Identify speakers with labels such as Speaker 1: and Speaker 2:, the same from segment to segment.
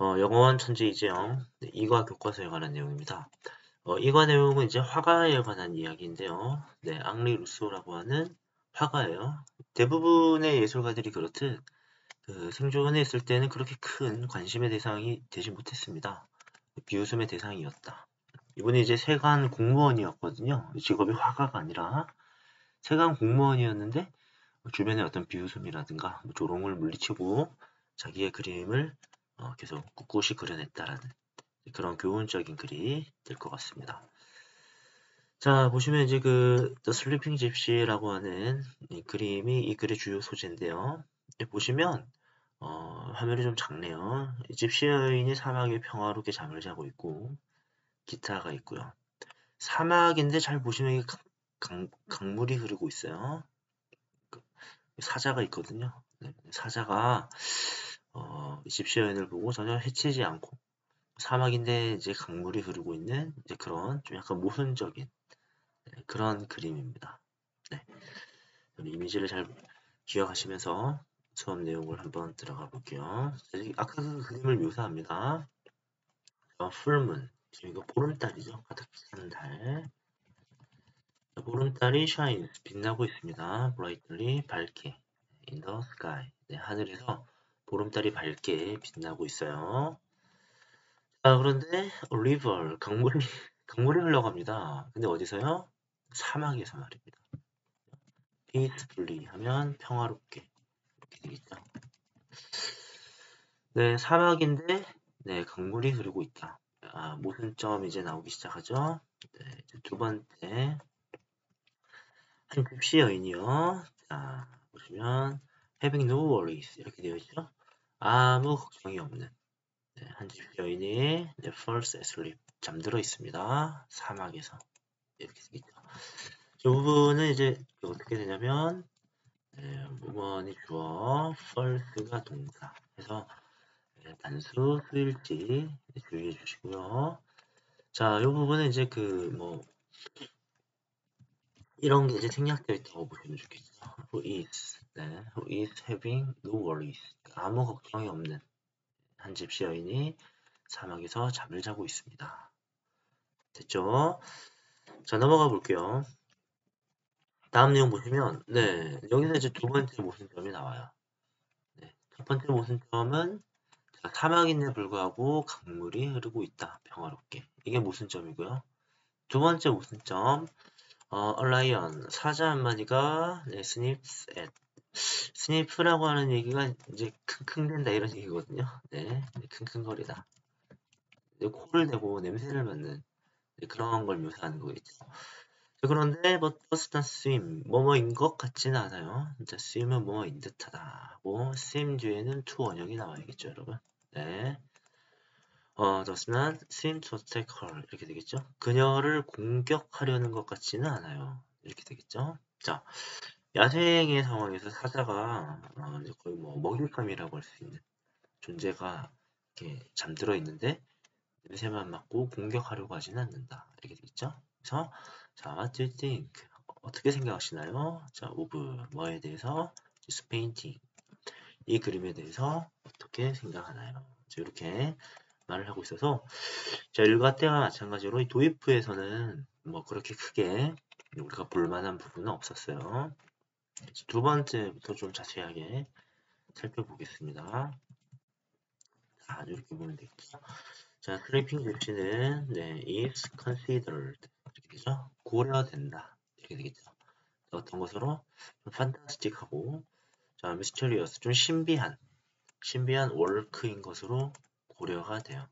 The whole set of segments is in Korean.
Speaker 1: 영어원 천재 이재영, 네, 이과 교과서에 관한 내용입니다. 이과 내용은 이제 화가에 관한 이야기인데요. 네, 앙리 루소라고 하는 화가예요. 대부분의 예술가들이 그렇듯 그 생존해 있을 때는 그렇게 큰 관심의 대상이 되지 못했습니다. 비웃음의 대상이었다. 이분이 이제 세관 공무원이었거든요. 직업이 화가가 아니라 세관 공무원이었는데 주변의 어떤 비웃음이라든가 조롱을 물리치고 자기의 그림을 계속 꿋꿋이 그려냈다라는 그런 교훈적인 글이 될 것 같습니다. 자, 보시면 이제 그 The Sleeping Gypsy라고 하는 이 그림이 이 글의 주요 소재인데요. 보시면 화면이 좀 작네요. 이 집시 여인이 사막에 평화롭게 잠을 자고 있고 기타가 있고요. 사막인데 잘 보시면 이게 강물이 흐르고 있어요. 그 사자가 있거든요. 네, 사자가 집시 여인을 보고 전혀 해치지 않고 사막인데 이제 강물이 흐르고 있는 이제 그런 좀 약간 모순적인 그런 그림입니다. 네, 이미지를 잘 기억하시면서 수업 내용을 한번 들어가 볼게요. 아까 그 그림을 묘사합니다. 풀문, 지금 이거 보름달이죠. 가득 찬 달. 보름달이 shines, 빛나고 있습니다. brightly, 밝게. in the sky. 네, 하늘에서 보름달이 밝게 빛나고 있어요. 자, 그런데 river, 강물이 흘러갑니다. 근데 어디서요? 사막에서 말입니다. peacefully 하면 평화롭게 이렇게 되겠죠. 네, 사막인데 네, 강물이 흐르고 있다. 모순점 이제 나오기 시작하죠. 네, 이제 두 번째 한 급시 여인이요. 자, 보시면 having no worries 이렇게 되어 있죠. 아무 걱정이 없는 네, 한 집시 여인이 네, falls asleep 잠들어 있습니다. 사막에서 이렇게 되겠죠. 이 부분은 이제 어떻게 되냐면 네, 무번이 주어, falls가 동사 해서 네, 단수, 수일지 주의해 주시고요. 자, 이 부분은 이제 그 뭐 이런 게 이제 생략되어 있다고 보시면 좋겠죠. Who is, 네, who is having no worries. 아무 걱정이 없는 한 집시 여인이 사막에서 잠을 자고 있습니다. 됐죠? 자, 넘어가 볼게요. 다음 내용 보시면, 네, 여기서 이제 두 번째 모순점이 나와요. 네, 첫 번째 모순점은 자, 사막인데 불구하고 강물이 흐르고 있다. 평화롭게. 이게 모순점이고요. 두 번째 모순점, a lion, 사자 한 마리가 네, sniffs at. 스니프라고 하는 얘기가 이제 킁킁댄다 이런 얘기거든요. 네, 킁킁거리다. 코를 대고 냄새를 맡는 그런 걸 묘사하는 거겠죠. 자, 그런데 but does not swim, 뭐뭐인 것 같지는 않아요. 자, swim은 뭐뭐인 듯하다고 swim 뒤에는 to 원형이 나와야겠죠, 여러분. 네. does not seem to attack her 이렇게 되겠죠. 그녀를 공격하려는 것 같지는 않아요. 이렇게 되겠죠. 자, 야생의 상황에서 사자가 이제 거의 뭐 먹잇감이라고 할 수 있는 존재가 이렇게 잠들어 있는데 냄새만 맡고 공격하려고 하지는 않는다. 이렇게 되겠죠. 그래서 자, what do you think? 어떻게 생각하시나요? 자, of 뭐에 대해서 this painting 이 그림에 대해서 어떻게 생각하나요? 자, 이렇게 말을 하고 있어서 자, 일과 때와 마찬가지로 이 도입부에서는 뭐 그렇게 크게 우리가 볼만한 부분은 없었어요. 두 번째부터 좀 자세하게 살펴보겠습니다. 자, 이렇게 보면 되겠죠. 자, 슬리핑 집시는 네, is considered 이렇게 되죠. 고려된다 이렇게 되겠죠. 어떤 것으로 좀 판타스틱하고 자, mysterious 좀 신비한 월크인 것으로 고려가 돼요.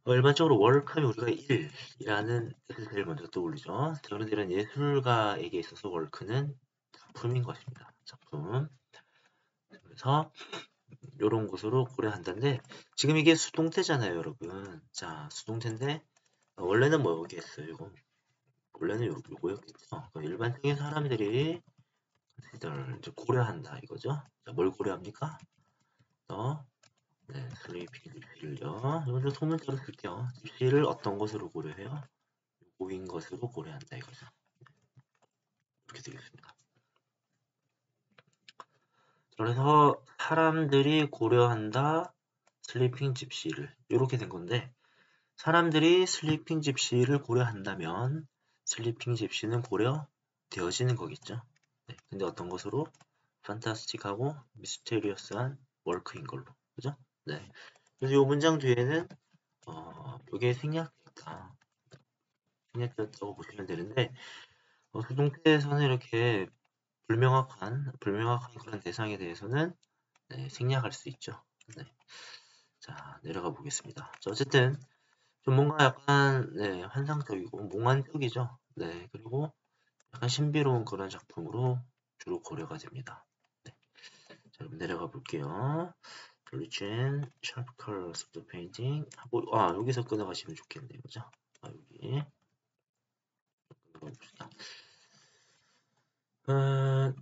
Speaker 1: 일반적으로 월크는 우리가 일이라는 뜻을 제일 먼저 떠올리죠. 그런데 이런 예술가에게 있어서 월크는 작품인 것입니다. 작품. 그래서 이런 것으로 고려한다는데 지금 이게 수동태잖아요, 여러분. 자, 수동태인데 원래는 뭐겠어요, 이거? 원래는 요거였겠죠. 그러니까 일반적인 사람들이 이제 고려한다 이거죠. 자, 뭘 고려합니까? 네, 슬리핑 집시를요. 이건 소문자로 쓸게요. 집시를 어떤 것으로 고려해요? 고인 것으로 고려한다 이거죠. 이렇게 되겠습니다. 그래서 사람들이 고려한다, 슬리핑 집시를 이렇게 된 건데 사람들이 슬리핑 집시를 고려한다면 슬리핑 집시는 고려되어지는 거겠죠. 네, 근데 어떤 것으로? 판타스틱하고 미스테리어스한 월크인 걸로. 그죠? 네. 그래서 이 문장 뒤에는 이게 생략됐다고 보시면 되는데 수동태에서는 이렇게 불명확한 그런 대상에 대해서는 네, 생략할 수 있죠. 네. 자, 내려가 보겠습니다. 자, 어쨌든 좀 뭔가 약간 네, 환상적이고 몽환적이죠. 네, 그리고 약간 신비로운 그런 작품으로 주로 고려가 됩니다. 네. 자, 그럼 내려가 볼게요. Rich and sharp colors of the painting 하고 여기서 끊어가시면 좋겠네요. 그죠? 여기 끊어봅시다.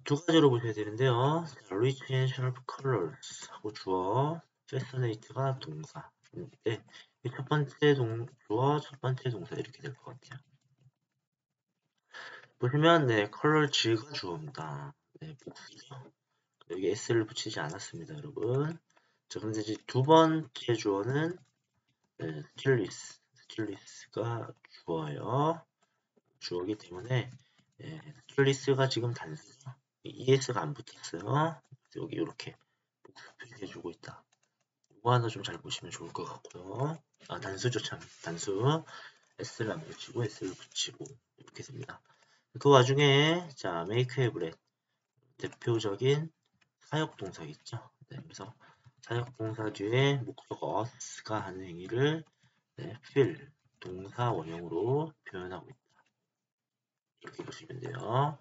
Speaker 1: 두 가지로 보셔야 되는데요. Rich and sharp colors 하고 주어, fascinate가 동사. 네, 첫 번째 주어, 첫 번째 동사 이렇게 될 것 같아요. 보시면 네, colors가 주어입니다. 네, 복수죠. 여기 s를 붙이지 않았습니다, 여러분. 자, 근데 이제 두 번째 주어는 네, 스틸리스가 주어예요. 주어기 때문에 스틸리스가 지금 단수죠. es가 안 붙었어요. 여기 이렇게 복수 표시해주고 있다. 이거 하나 좀 잘 보시면 좋을 것 같고요. 단수죠, 참. 단수. s를 안 붙이고 s를 붙이고 이렇게 됩니다. 그 와중에 자, make have read 대표적인 사역동사겠죠. 네, 그래서 사역동사 뒤에 목적 us가 하는 행위를 fill 동사 원형으로 표현하고 있다. 이렇게 보시면 돼요.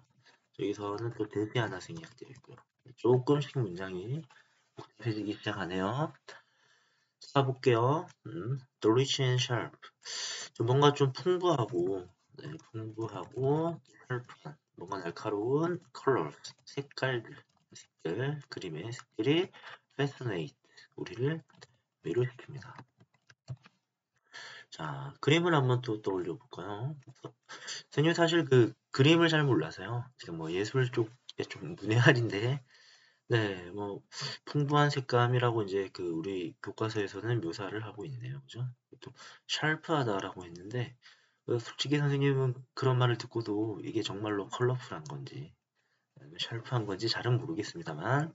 Speaker 1: 여기서는 또 대시 하나 생략되어 있고요. 조금씩 문장이 복잡해지기 시작하네요. 자, 볼게요. The rich and sharp. 뭔가 좀 풍부하고, 풍부하고, sharp한, 뭔가 날카로운 colors, 색깔들, 그림의 색들이 fascinate, 우리를 매료시킵니다. 자, 그림을 한번 또 떠올려 볼까요? 선생님 사실 그 그림을 잘 몰라서요. 지금 뭐 예술 쪽에 좀 문외한인데, 네, 뭐 풍부한 색감이라고 이제 그 우리 교과서에서는 묘사를 하고 있네요, 그죠? 또 샤프하다라고 했는데, 솔직히 선생님은 그런 말을 듣고도 이게 정말로 컬러풀한 건지, 샤프한 건지 잘은 모르겠습니다만,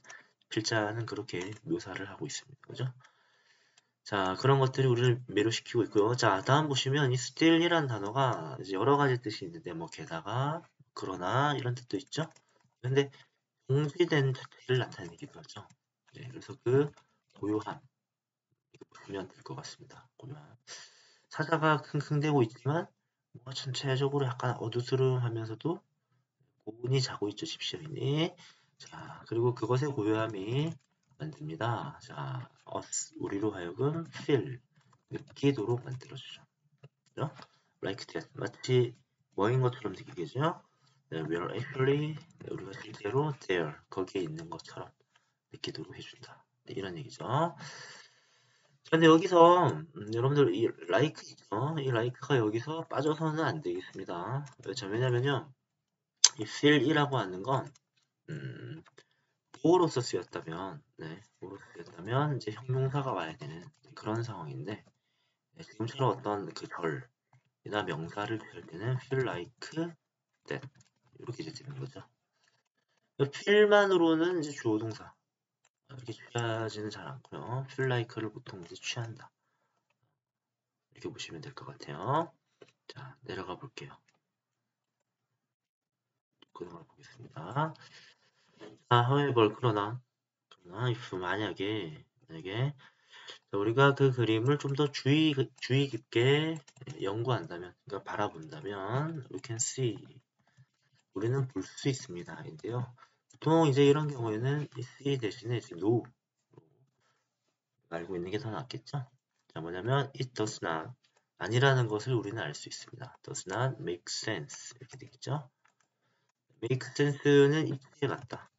Speaker 1: 필자는 그렇게 묘사를 하고 있습니다, 그죠? 자, 그런 것들이 우리를 매료시키고 있고요. 자, 다음 보시면 이 still이란 단어가 이제 여러 가지 뜻이 있는데, 뭐 게다가, 그러나 이런 뜻도 있죠. 근데 동시된 자체를 나타내기도 하죠. 네, 그래서 그 고요함 이거 보시면 될 것 같습니다. 고요함. 사자가 킁킁대고 있지만 뭔가 전체적으로 약간 어두스름하면서도 고운히 자고 있죠, 집시인이. 자, 그리고 그것의 고요함이 만듭니다. 자, 우리로 하여금 feel 느끼도록 만들어주죠. 그죠? Like that. 마치 뭐인 것처럼 느끼겠죠? 네, we are actually 우리가 실제로 there 거기에 있는 것처럼 느끼도록 해준다. 네, 이런 얘기죠. 근데 여기서 여러분들 이 like 있죠? 이 like가 여기서 빠져서는 안 되겠습니다. 왜냐면요, 이 feel이라고 하는 건 보어로서 쓰였다면, 보어로서 쓰였다면 이제 형용사가 와야 되는 그런 상황인데 지금처럼 어떤 그 절이나 명사를 쓸 때는 feel like that 이렇게 이제 되는 거죠. feel만으로는 이제 주어 동사 이렇게 취하지는 잘 않고요. feel like를 보통 이제 취한다. 이렇게 보시면 될 것 같아요. 자, 내려가 볼게요. 그동안 보겠습니다. however, 그러나, if 만약에 우리가 그 그림을 좀 더 주의 깊게 연구한다면, 그러니까 바라본다면, we can see, 우리는 볼 수 있습니다. 인데요. 보통 이제 이런 경우에는 이 see 대신에 지금 no 알고 있는 게 더 낫겠죠? 자, 뭐냐면 it does not 아니라는 것을 우리는 알 수 있습니다. does not make sense 이렇게 되겠죠? make sense는 이치에 같다.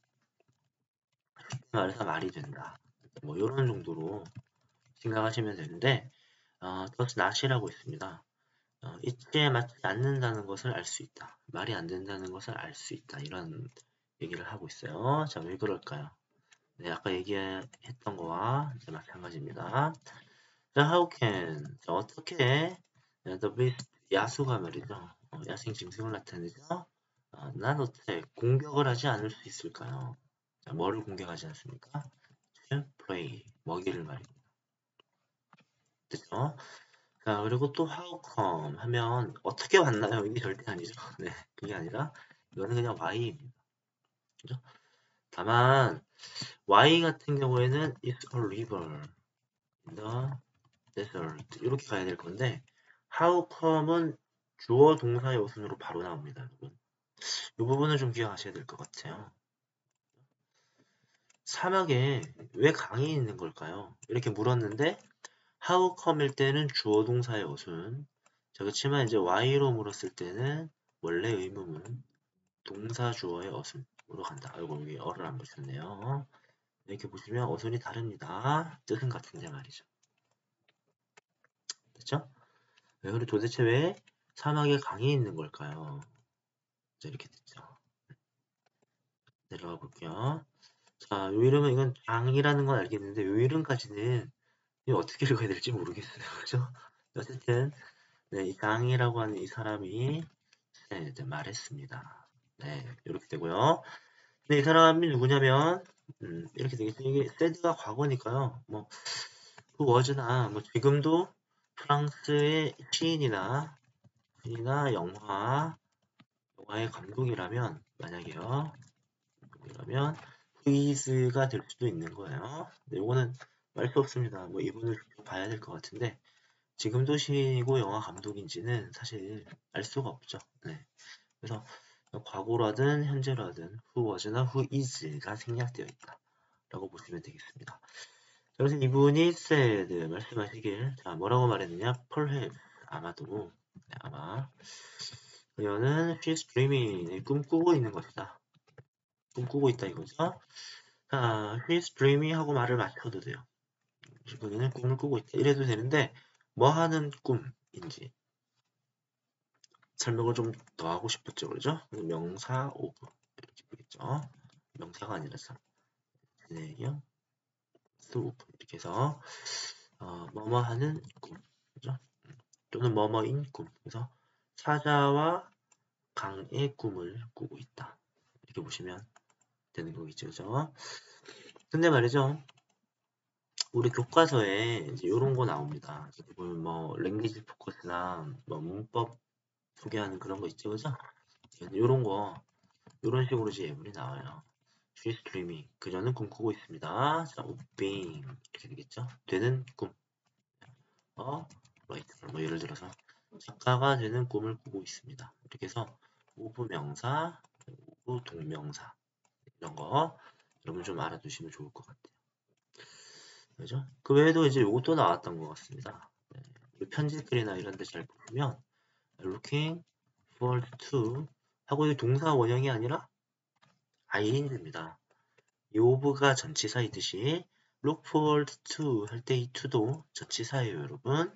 Speaker 1: 말해서 말이 된다. 뭐 이런 정도로 생각하시면 되는데 does not이라고 있습니다. 이치에 맞지 않는다는 것을 알 수 있다. 말이 안 된다는 것을 알 수 있다. 이런 얘기를 하고 있어요. 자, 왜 그럴까요? 네, 아까 얘기했던 거와 이제 마찬가지입니다. 자, how can. 자, 어떻게 the beast, 야수가 말이죠. 야생 짐승을 나타내죠. 난 어떻게 공격을 하지 않을 수 있을까요? 자, 뭐를 공격하지 않습니까? prey, 먹이를 말입니다. 그죠? 자, 그리고 또 how come 하면 어떻게 왔나요? 이게 절대 아니죠. 네, 그게 아니라 이거는 그냥 why입니다. 그죠? 다만 y 같은 경우에는 it's a river in the desert 이렇게 가야 될 건데 how come은 주어 동사의 어순으로 바로 나옵니다, 여러분. 이 부분을 좀 기억하셔야 될 것 같아요. 사막에 왜 강이 있는 걸까요? 이렇게 물었는데 how come일 때는 주어 동사의 어순. 자, 그렇지만 이제 why로 물었을 때는 원래 의문문 동사 주어의 어순으로 간다. 아이고 여기 어를 안 붙였네요. 이렇게 보시면 어순이 다릅니다. 뜻은 같은데 말이죠. 됐죠? 네, 그리고 도대체 왜 사막에 강이 있는 걸까요? 자, 이렇게 됐죠. 내려가 볼게요. 자, 요 이름은 이건 강이라는 건 알겠는데 요 이름까지는 이거 어떻게 읽어야 될지 모르겠어요. 그죠? 어쨌든 네, 이 강이라고 하는 이 사람이 네, 말했습니다. 네, 이렇게 되고요. 근데 이 사람이 누구냐면 이렇게 되겠죠. 이게 said가 과거니까요. 뭐 그 워즈나 뭐 지금도 프랑스의 시인이나 영화의 감독이라면 만약에요. 이라면 후이즈가 될 수도 있는 거예요. 네, 요거는 말 수 없습니다. 뭐 이분을 직접 봐야 될 것 같은데 지금도 시인이고 영화 감독인지는 사실 알 수가 없죠. 네. 그래서 과거라든 현재라든 who was나 who is가 생략되어 있다 라고 보시면 되겠습니다. 그래서 이분이 said 말씀하시길 자 뭐라고 말했느냐 perhaps 아마도 네, 아마 그녀는 she's dreaming 꿈꾸고 있는 것이다. 꿈꾸고 있다 이거죠. 자, she's dreaming 하고 말을 맞춰도 돼요. 그녀는 꿈을 꾸고 있다 이래도 되는데 뭐 하는 꿈인지 설명을 좀 더 하고 싶었죠, 그러죠? 명사 오브 이렇게 되겠죠. 명사가 아니라 진행형 오브 이렇게 해서 뭐뭐 하는 꿈, 그죠? 또는 뭐뭐인 꿈. 그래서 사자와 강의 꿈을 꾸고 있다. 이렇게 보시면 되는 거겠죠, 그죠? 근데 말이죠, 우리 교과서에 이제 이런 거 나옵니다. 보면 뭐 랭귀지 포커스나 뭐 문법 소개하는 그런 거 있죠, 그죠? 이런 거 이런 식으로 이제 예문이 나와요. She's dreaming. 그녀는 꿈꾸고 있습니다. 자, being 이렇게 되겠죠? 되는 꿈. writer. 뭐 예를 들어서 작가가 되는 꿈을 꾸고 있습니다. 이렇게 해서 of 명사, of 동명사 이런 거 여러분 좀 알아두시면 좋을 것 같아요. 그죠? 그 외에도 이제 이것도 나왔던 것 같습니다. 네. 편집글이나 이런 데 잘 보시면 looking forward to 하고 이 동사 원형이 아니라 ing입니다. 이 of가 전치사이듯이 look forward to 할 때 이 to도 전치사예요, 여러분.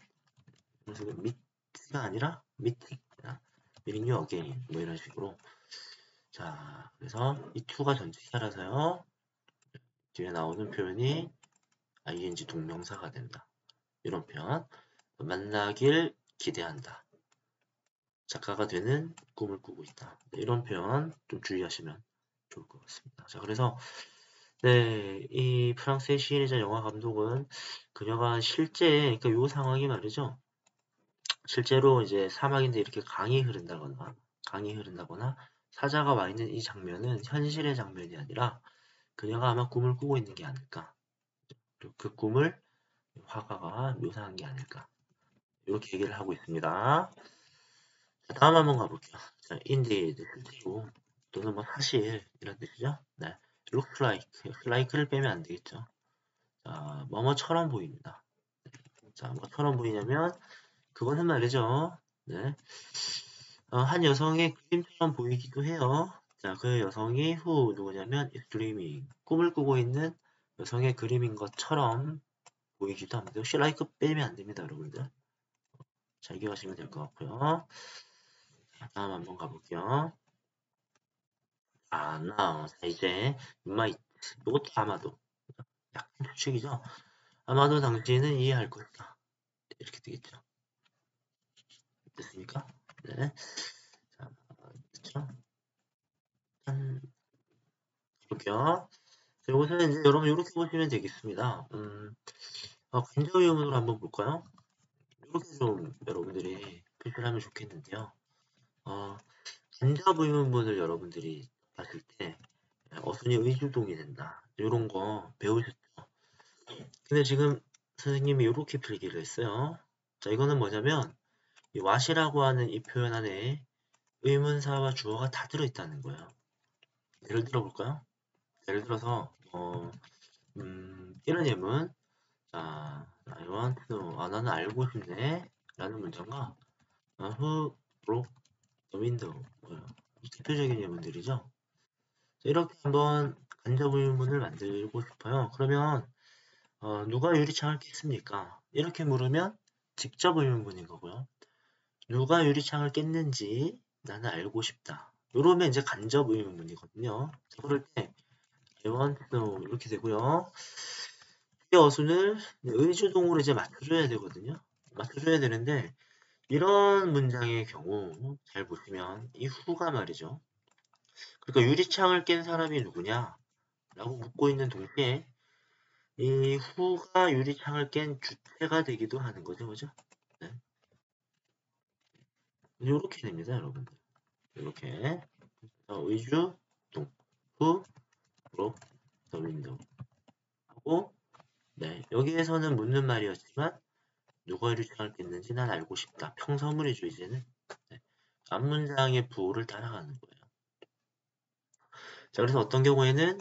Speaker 1: 그래서 meet가 아니라 meeting, meeting you again 뭐 이런 식으로. 자, 그래서 이 to가 전치사라서요. 뒤에 나오는 표현이 ing 동명사가 된다. 이런 표현. 만나길 기대한다. 작가가 되는 꿈을 꾸고 있다. 이런 표현 좀 주의하시면 좋을 것 같습니다. 자, 그래서 네, 이 프랑스의 시인이자 영화 감독은 그녀가 실제 그러니까 요 상황이 말이죠. 실제로 이제 사막인데 이렇게 강이 흐른다거나 사자가 와 있는 이 장면은 현실의 장면이 아니라 그녀가 아마 꿈을 꾸고 있는 게 아닐까. 그리고 그 꿈을 화가가 묘사한 게 아닐까. 이렇게 얘기를 하고 있습니다. 자, 다음 한번 가볼게요. 자, indeed, 실제로 또는 뭐 사실 이런 뜻이죠. 네, looks like를 빼면 안 되겠죠. 자, 뭐뭐처럼 보입니다. 자, 뭐처럼 보이냐면 그것은 말이죠. 네, 한 여성의 그림처럼 보이기도 해요. 자, 그 여성이 누구냐면 is dreaming, 꿈을 꾸고 있는 여성의 그림인 것처럼 보이기도 합니다. 혹시 like 빼면 안 됩니다, 여러분들. 잘 기억하시면 될 것 같고요. 자, 다음 한번 가볼게요. now. 자, 이제 might. 이것도 아마도. 약간 추측이죠. 아마도 당신은 이해할 것이다. 이렇게 되겠죠. 됐습니까? 네. 자, 됐죠? 짠. 볼게요. 자, 이것은 이제 여러분 이렇게 보시면 되겠습니다. 간접의문으로 한번 볼까요? 이렇게 좀 여러분들이 표시를 하면 좋겠는데요. 어, 간접의문문을 여러분들이 봤을 때 어순이 의주동이 된다. 이런 거 배우셨죠? 근데 지금 선생님이 이렇게 필기를 했어요. 자, 이거는 뭐냐면 이 what이라고 하는 이 표현 안에 의문사와 주어가 다 들어있다는 거예요. 예를 들어 볼까요? 예를 들어서 이런 예문. 자, I want to know. 나는 알고 싶네 라는 문장과 who broke the window. 대표적인 예문들이죠. 자, 이렇게 한번 간접 의문을 만들고 싶어요. 그러면 누가 유리창을 깼습니까? 이렇게 물으면 직접 의문문인 거고요. 누가 유리창을 깼는지 나는 알고 싶다. 이러면 이제 간접 의문문이거든요. 그럴 때 I want to know 이렇게 되고요. 이 어순을 의주동으로 이제 맞춰줘야 되거든요. 맞춰줘야 되는데 이런 문장의 경우 잘 보시면 이 후가 말이죠. 그러니까 유리창을 깬 사람이 누구냐? 라고 묻고 있는 동시에 이 후가 유리창을 깬 주체가 되기도 하는 거죠. 그죠? 네. 이렇게 됩니다, 여러분들. 이렇게 의주, 동, 후, broke the window 하고 네, 여기에서는 묻는 말이었지만 누가 유리창을 깼는지 난 알고 싶다. 평서물이죠, 이제는. 네. 앞문장의 부호를 따라가는 거예요. 자, 그래서 어떤 경우에는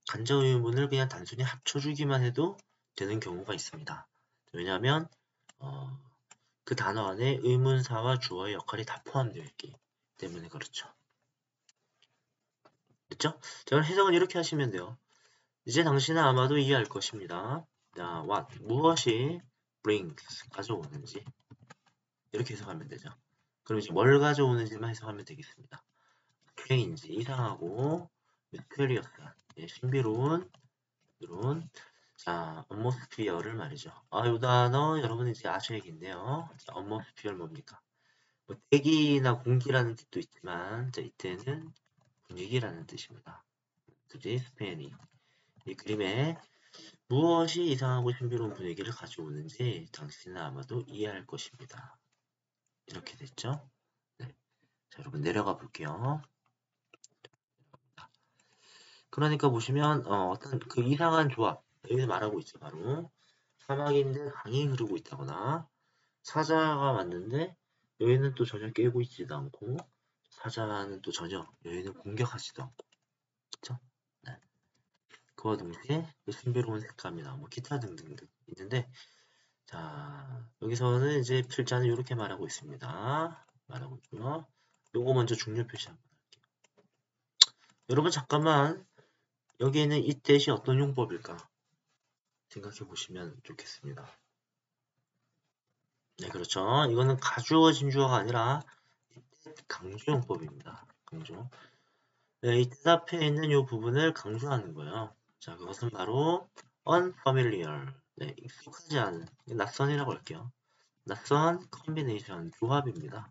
Speaker 1: 간접 의문문을 그냥 단순히 합쳐주기만 해도 되는 경우가 있습니다. 왜냐하면 그 단어 안에 의문사와 주어의 역할이 다 포함되어 있기 때문에 그렇죠. 됐죠? 자, 그럼 해석은 이렇게 하시면 돼요. 이제 당신은 아마도 이해할 것입니다. 자, what, 무엇이 brings, 가져오는지 이렇게 해석하면 되죠. 그럼 이제 뭘 가져오는지만 해석하면 되겠습니다. strange, 이상하고 mysterious, 신비로운, 이런 자, atmosphere를 말이죠. 이 단어 여러분 이제 아셔야겠네요. 자, atmosphere 뭡니까? 뭐 대기나 공기라는 뜻도 있지만 자, 이때는 분위기라는 뜻입니다. 그지? 스페인이 이 그림에 무엇이 이상하고 신비로운 분위기를 가져오는지 당신은 아마도 이해할 것입니다. 이렇게 됐죠? 네. 자, 여러분 내려가 볼게요. 그러니까 보시면 어떤 그 이상한 조합 여기서 말하고 있죠. 바로 사막인데 강이 흐르고 있다거나 사자가 왔는데 여인은 또 전혀 깨고 있지도 않고 사자는 또 전혀 여인을 공격하지도 않고 그쵸? 네. 그와 동시에 그 신비로운 색감이나 뭐 기타 등등등 있는데 자 여기서는 이제 필자는 이렇게 말하고 있습니다. 말하고 있고요. 요거 먼저 중요 표시 한번 할게요. 여러분 잠깐만 여기에는 이 뜻이 어떤 용법일까 생각해 보시면 좋겠습니다. 네 그렇죠. 이거는 가주어 진주어가 아니라 강조용법입니다. 강조. 네, 이 뜻 앞에 있는 이 부분을 강조하는 거예요. 자, 그것은 바로 unfamiliar. 네, 익숙하지 않은, 낯선이라고 할게요. 낯선 컨비네이션, 조합입니다.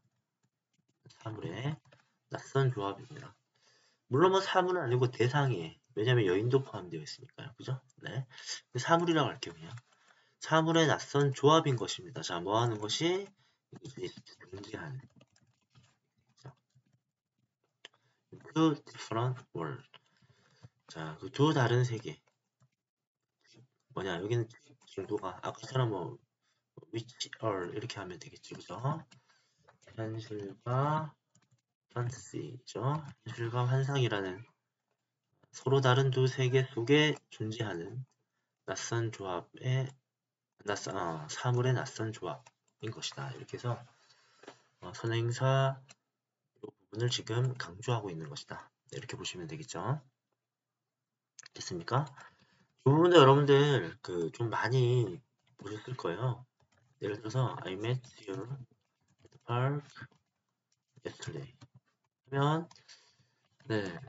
Speaker 1: 사물의 낯선 조합입니다. 물론 뭐 사물은 아니고 대상이에요. 왜냐면 여인도 포함되어 있으니까요. 그죠? 네. 사물이라고 할게요, 그냥. 사물의 낯선 조합인 것입니다. 자, 뭐 하는 것이 존재하는. Two different world. 자, 그 두 다른 세계. 뭐냐, 여기는 정도가 아까처럼 뭐 which are 이렇게 하면 되겠죠, 그죠? 현실과 판타지죠. 현실과 환상이라는 서로 다른 두 세계 속에 존재하는 낯선 조합의 사물의 낯선 조합인 것이다. 이렇게 해서 선행사 이 부분을 지금 강조하고 있는 것이다. 이렇게 보시면 되겠죠. 됐습니까? 이 부분도 여러분들 그 좀 많이 보셨을 거예요. 예를 들어서 I met you at the park yesterday 하면 네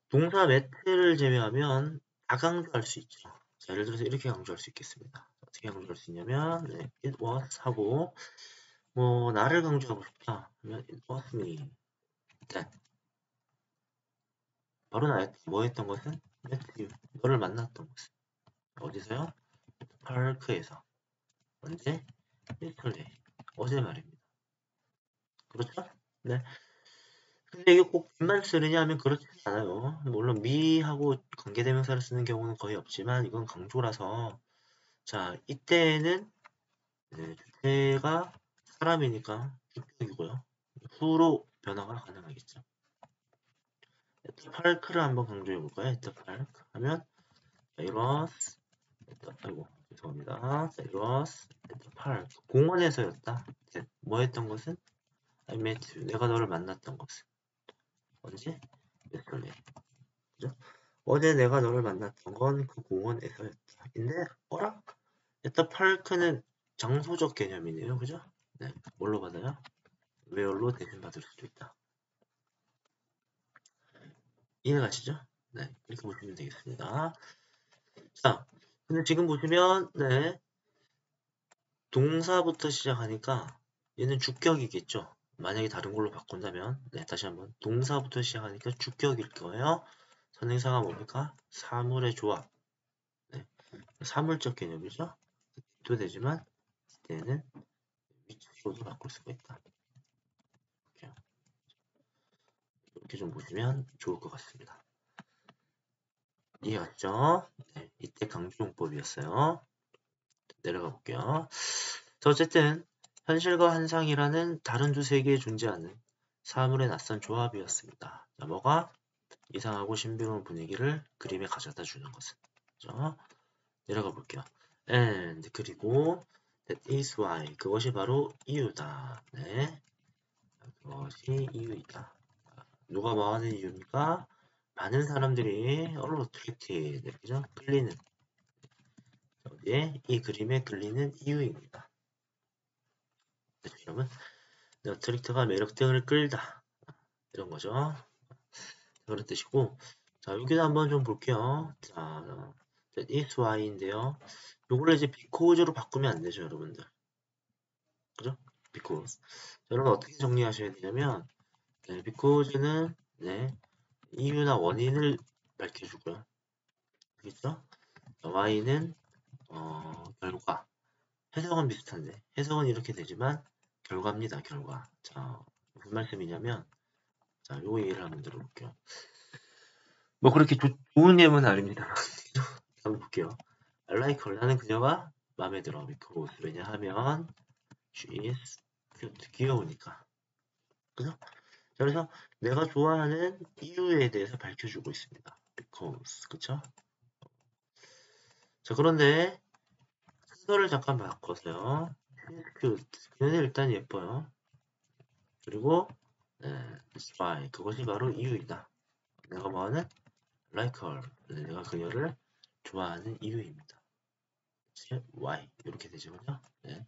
Speaker 1: 동사 met를 제외하면 다 강조할 수 있죠. 자, 예를 들어서 이렇게 강조할 수 있겠습니다. 어떻게 강조할 수 있냐면 네, it was 하고 뭐 나를 강조하고 싶다 하면 it was me. that. 바로 나였다. 뭐 했던 것은 met you. 너를 만났던 것은 어디서요? 파크에서. 언제? yesterday. 어제 말입니다. 그렇죠? 네. 근데 이게 꼭 빈말 쓰느냐 하면 그렇지는 않아요. 물론 me하고 관계대명사를 쓰는 경우는 거의 없지만 이건 강조라서 자 이때는 네, 주체가 사람이니까 주격이고요. 후로 변화가 가능하겠죠. 파크를 한번 강조해 볼까요? 파크 하면 it was 아이고 죄송합니다. it was park 공원에서였다. 뭐 했던 것은 I met you. 내가 너를 만났던 것은 언제? yesterday. 그죠? 어제 내가 너를 만났던 건 그 공원에서였다. 근데 어라? park는 장소적 개념이네요. 그죠? 네. 뭘로 받아요? where로 대신 받을 수도 있다. 이해가시죠? 네. 이렇게 보시면 되겠습니다. 자, 근데 지금 보시면 네. 동사부터 시작하니까 얘는 주격이겠죠. 만약에 다른 걸로 바꾼다면 네, 다시 한번 동사부터 시작하니까 주격일 거예요. 선행사가 뭡니까? 사물의 조합. 네, 사물적 개념이죠. 도 되지만 이때는 위치로도 바꿀 수가 있다. 이렇게 좀 보시면 좋을 것 같습니다. 이해갔죠? 네, 이때 강조용법이었어요. 내려가 볼게요. 자, 어쨌든 현실과 환상이라는 다른 두 세계에 존재하는 사물의 낯선 조합이었습니다. 자, 뭐가? 이상하고 신비로운 분위기를 그림에 가져다 주는 것은. 그죠? 내려가 볼게요. And 그리고 that is why 그것이 바로 이유다. 네, 그것이 이유이다. 누가 뭐 하는 이유입니까? 많은 사람들이 attracted, 그죠? 끌리는 어디에? 이 그림에 끌리는 이유입니다. 여러분, attract가 매력 등을 끌다 이런 거죠. 그런 뜻이고, 자 여기도 한번 좀 볼게요. 자, that is why인데요. 요거를 이제 because로 바꾸면 안 되죠, 여러분들. 그죠? because. 여러분 어떻게 정리하셔야 되냐면, 네, because는 네, 이유나 원인을 밝혀주고요. 알겠죠? y는 결과. 해석은 비슷한데 해석은 이렇게 되지만 결과입니다. 결과. 자 무슨 말씀이냐면 자 요거 예를 한번 들어볼게요. 뭐 그렇게 좋은 예문은 아닙니다. 한번 볼게요. I like her. 나는 그녀가 마음에 들어. because 왜냐하면 she is cute. 귀여우니까. 그죠? 그래서 내가 좋아하는 이유에 대해서 밝혀주고 있습니다. because. 그쵸? 자 그런데 순서를 잠깐 바꿔서요. cute. 그녀는 일단 예뻐요. 그리고 네, that's why. 그것이 바로 이유이다. 내가 뭐하는? like her. 네, 내가 그녀를 좋아하는 이유입니다. why. 이렇게 되죠. 그죠? 네.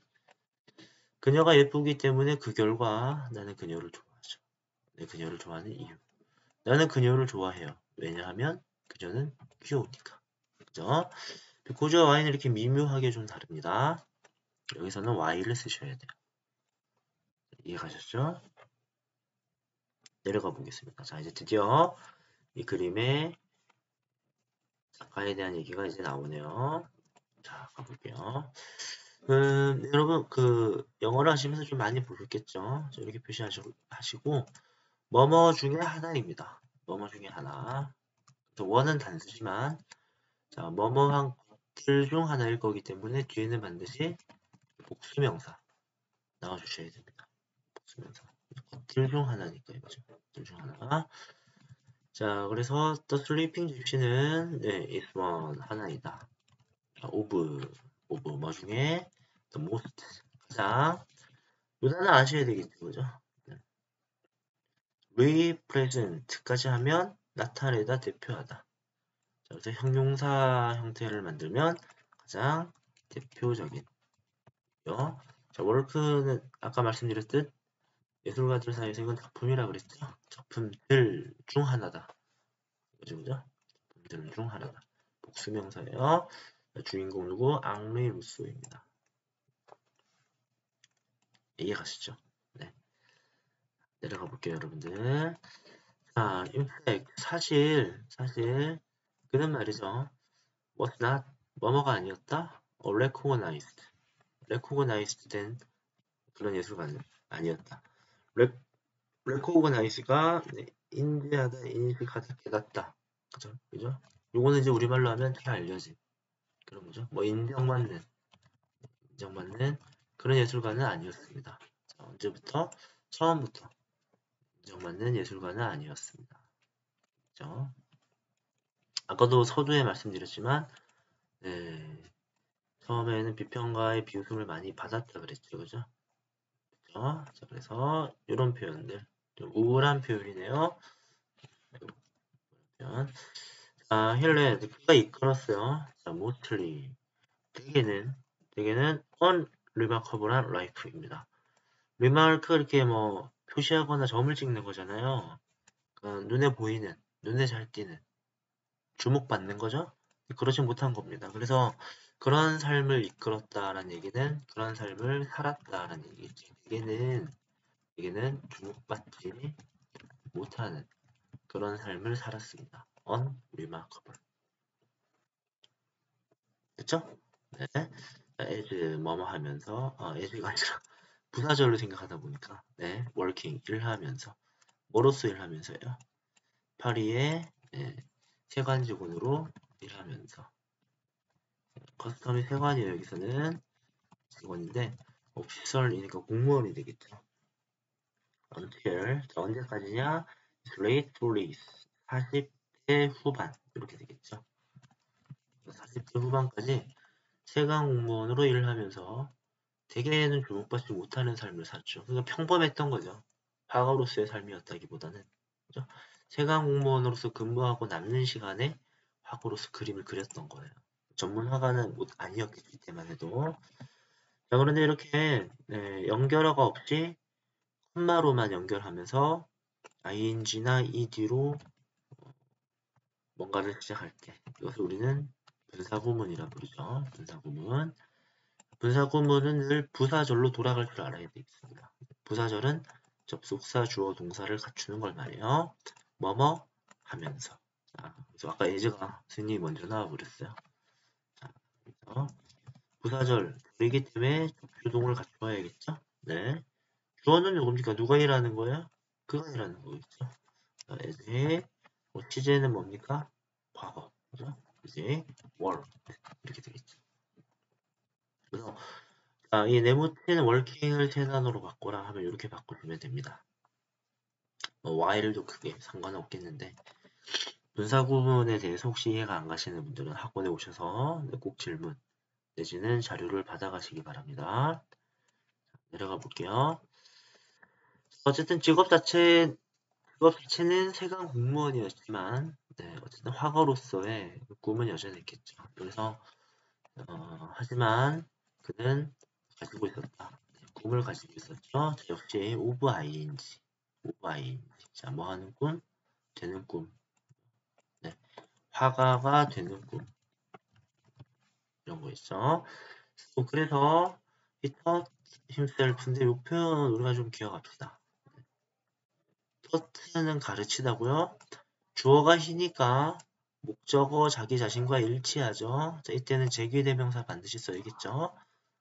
Speaker 1: 그녀가 예쁘기 때문에 그 결과 나는 그녀를 좋아하죠. 네, 그녀를 좋아하는 이유. 나는 그녀를 좋아해요. 왜냐하면 그녀는 귀여우니까. 그죠? because와 why는 이렇게 미묘하게 좀 다릅니다. 여기서는 why를 쓰셔야 돼요. 이해가셨죠? 내려가 보겠습니다. 자, 이제 드디어 이 그림의 작가에 대한 얘기가 이제 나오네요. 자, 가볼게요. 여러분, 영어를 하시면서 좀 많이 보셨겠죠? 이렇게 표시하시고, 뭐뭐 중에 하나입니다. 뭐뭐 중에 하나. 원은 단수지만, 자, 뭐뭐한 것들 중 하나일 거기 때문에 뒤에는 반드시 복수명사 나와주셔야 됩니다. 복수명사. 것들 중 하나니까 이거죠. 것들 중 하나. 자, 그래서 The Sleeping Gypsy는 네, is one 하나이다. of 뭐 중에 the most 가장 요 단어 아셔야 되겠죠, 그죠? 네. represent까지 하면 나타내다, 대표하다. 자, 그래서 형용사 형태를 만들면 가장 대표적인 요. 자, work는 아까 말씀드렸듯 예술가들 사이에서 이건 작품이라 그랬죠? 작품들 중 하나다. 그죠, 그죠? 작품들 중 하나다. 복수명사예요. 주인공 누구? 앙리 루소입니다. 이해가시죠? 네. 내려가 볼게요, 여러분들. 자, in fact, 사실, 그는 말이죠. was not, 뭐뭐가 아니었다? recognized 된 그런 예술가는 아니었다. recognize가 인지하다, 인식하다, 깨닫다. 그죠? 그죠? 요거는 이제 우리말로 하면 잘 알려진 그런 거죠. 뭐 인정받는 그런 예술가는 아니었습니다. 자, 언제부터? 처음부터 인정받는 예술가는 아니었습니다. 그죠? 아까도 서두에 말씀드렸지만, 네, 처음에는 비평가의 비웃음을 많이 받았다 그랬죠, 그죠? 그죠? 자, 그래서 이런 표현들 좀 우울한 표현이네요. 표현. 자, 힐렛 그가 이끌었어요. 자, mostly 대개는 unremarkable한 life입니다. remark 이렇게 뭐 표시하거나 점을 찍는 거잖아요. 그러니까 눈에 보이는, 눈에 잘 띄는, 주목받는 거죠. 그러지 못한 겁니다. 그래서 그런 삶을 이끌었다라는 얘기는 그런 삶을 살았다라는 얘기지. 대개는 주목받지 못하는 그런 삶을 살았습니다. unremarkable. 됐죠? 네. as 뭐뭐 하면서 as가 아니라 부사절로 생각하다 보니까 네, working 일하면서 뭐로서 일하면서요. 파리의 네, 세관 직원으로 일하면서 커스텀이 세관이에요. 여기서는 직원인데 오피셜이니까 공무원이 되겠죠. until 자, 언제까지냐? late 40s 40대 후반 이렇게 되겠죠. 40대 후반까지 세관 공무원으로 일을 하면서 대개는 주목받지 못하는 삶을 살죠. 그러니까 평범했던 거죠. 화가로서의 삶이었다기보다는 그죠? 세관 공무원으로서 근무하고 남는 시간에 화가로서 그림을 그렸던 거예요. 전문 화가는 아니었기 때만 해도 자, 그런데 이렇게 네, 연결어가 없이 콤마로만 연결하면서 ing나 ed로 뭔가를 시작할 때 이것을 우리는 분사구문이라 부르죠. 분사구문. 분사구문은 늘 부사절로 돌아갈 줄 알아야 되겠습니다. 부사절은 접속사, 주어, 동사를 갖추는 걸 말이에요. 뭐뭐 하면서. 자, 그래서 아까 예제가 스님이 먼저 나와버렸어요. 자, 그래서 부사절이기 때문에 주동을 갖춰야겠죠? 네. 주어는 누굽니까? 누가 일하는 거예요? 그가 일하는 거겠죠. 자, as 시제는 뭡니까? 과거. 그죠? 이제 work 이렇게 되겠죠. 그래서 이 네모체는 working을 세 단어로 바꿔라 하면 이렇게 바꾸시면 됩니다. while도 크게 상관은 없겠는데 분사 구문에 대해서 혹시 이해가 안 가시는 분들은 학원에 오셔서 꼭 질문 내지는 자료를 받아가시기 바랍니다. 내려가 볼게요. 어쨌든 직업 자체는 세관 공무원이었지만 네, 어쨌든 화가로서의 꿈은 여전했겠죠. 그래서 하지만 그는 가지고 있었다. 네, 꿈을 가지고 있었죠. 역시 오브 ing. 자, 뭐 하는 꿈? 되는 꿈. 네, 화가가 되는 꿈. 이런 거 있죠. 그래서 he taught himself인데 이 표현 우리가 좀 기억합시다. taught,는 가르치다고요. 주어가 he니까 목적어 자기 자신과 일치하죠. 자, 이때는 제기대명사 반드시 써야겠죠.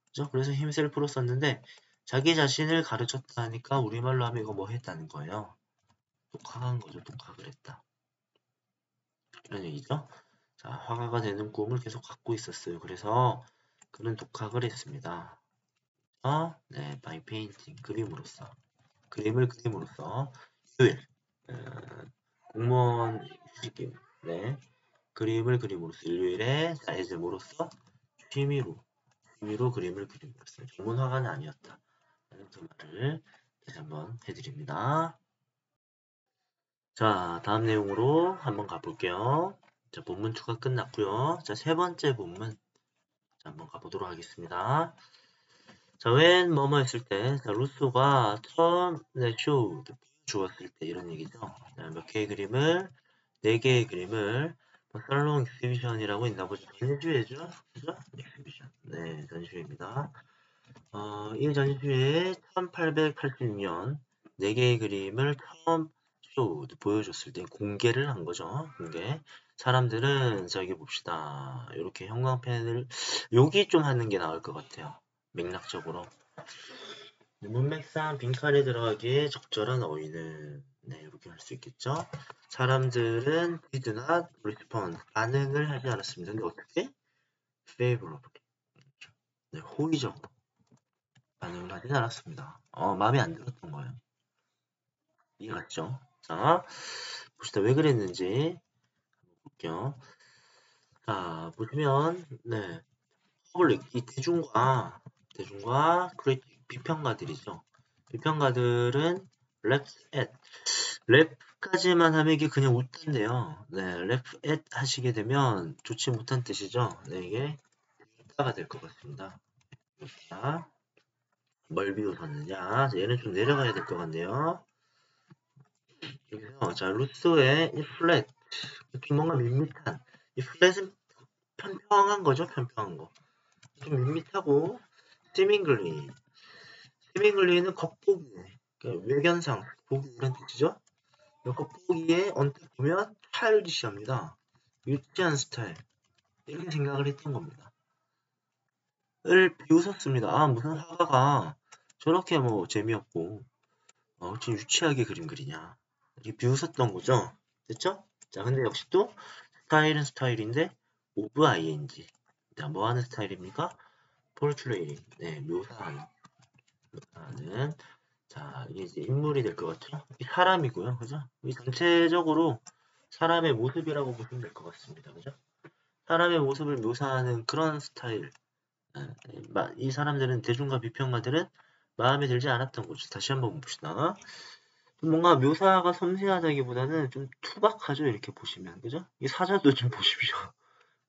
Speaker 1: 그죠? 그래서 himself로 썼는데 자기 자신을 가르쳤다 하니까 우리말로 하면 이거 뭐 했다는 거예요. 독학한 거죠. 독학을 했다. 이런 얘기죠. 자, 화가가 되는 꿈을 계속 갖고 있었어요. 그래서 그는 독학을 했습니다. 네, by painting, 그림으로써. 그림을 그림으로써. 휴일, 공무원 휴식기, 네, 그림을 그림으로써. 일요일에 사이즈모로써 취미로 그림을 그림으로써. 전문 화가는 아니었다. 라는 그 말을 다시 한번 해드립니다. 자, 다음 내용으로 한번 가볼게요. 자, 본문 추가 끝났고요. 자, 세 번째 본문 자, 한번 가보도록 하겠습니다. 자, when 뭐뭐 했을 때, 자, 루소가 처음 쇼 주었을 때 이런 얘기죠. 자, 몇 개의 그림을, 4개의 그림을 살롱 엑스비션이라고 있나 보죠. 전시회죠? 그죠? 엑스비션. 네, 전시회입니다. 이 전시회에 1886년 4개의 그림을 처음 보여줬을 때 공개를 한 거죠. 공개. 사람들은 저기 봅시다. 이렇게 형광펜을 여기 좀 하는 게 나을 것 같아요. 맥락적으로. 문맥상 빈칸에 들어가기에 적절한 어휘는 네, 이렇게 할 수 있겠죠. 사람들은 did not respond. 반응을 하지 않았습니다. 근데 어떻게? favorably. 네, 호의적으로 반응을 하진 않았습니다. 마음에 안 들었던 거예요. 이해갔죠? 자, 봅시다. 왜 그랬는지 볼게요. 자, 보시면, 네. 퍼블릭, 이 대중과 비평가들이죠. 비평가들은 left at, 랩까지만 하면 이게 그냥 웃던데요. 네, left at 하시게 되면 좋지 못한 뜻이죠. 네, 이게 웃다가 될 것 같습니다. 자, 뭘 비웃었느냐. 얘는 좀 내려가야 될 것 같네요. 여기서 자 루소의 이 플랫 좀 뭔가 밋밋한 이 플랫은 평평한 거죠. 평평한 거. 좀 밋밋하고 스밍글리는 겉보기 그러니까 외견상 보기 이런 뜻이죠. 겉보기에 언뜻 보면 차일디시합니다. 유치한 스타일 이렇게 생각을 했던 겁니다. 을 비웃었습니다. 아 무슨 화가가 저렇게 뭐 재미없고 좀 유치하게 그림 그리냐 이렇게 비웃었던 거죠. 됐죠? 자 근데 역시 또 스타일은 스타일인데 오브 ing 자, 뭐 하는 스타일입니까? portraying 네, 묘사하는 자 이게 이제 인물이 될 것 같죠? 이 사람이고요, 그죠? 이 전체적으로 사람의 모습이라고 보시면 될 것 같습니다, 그죠? 사람의 모습을 묘사하는 그런 스타일 이 사람들은 대중과 비평가들은 마음에 들지 않았던 거죠. 다시 한번 봅시다. 뭔가 묘사가 섬세하다기보다는 좀 투박하죠, 이렇게 보시면, 그죠? 이 사자도 좀 보십시오.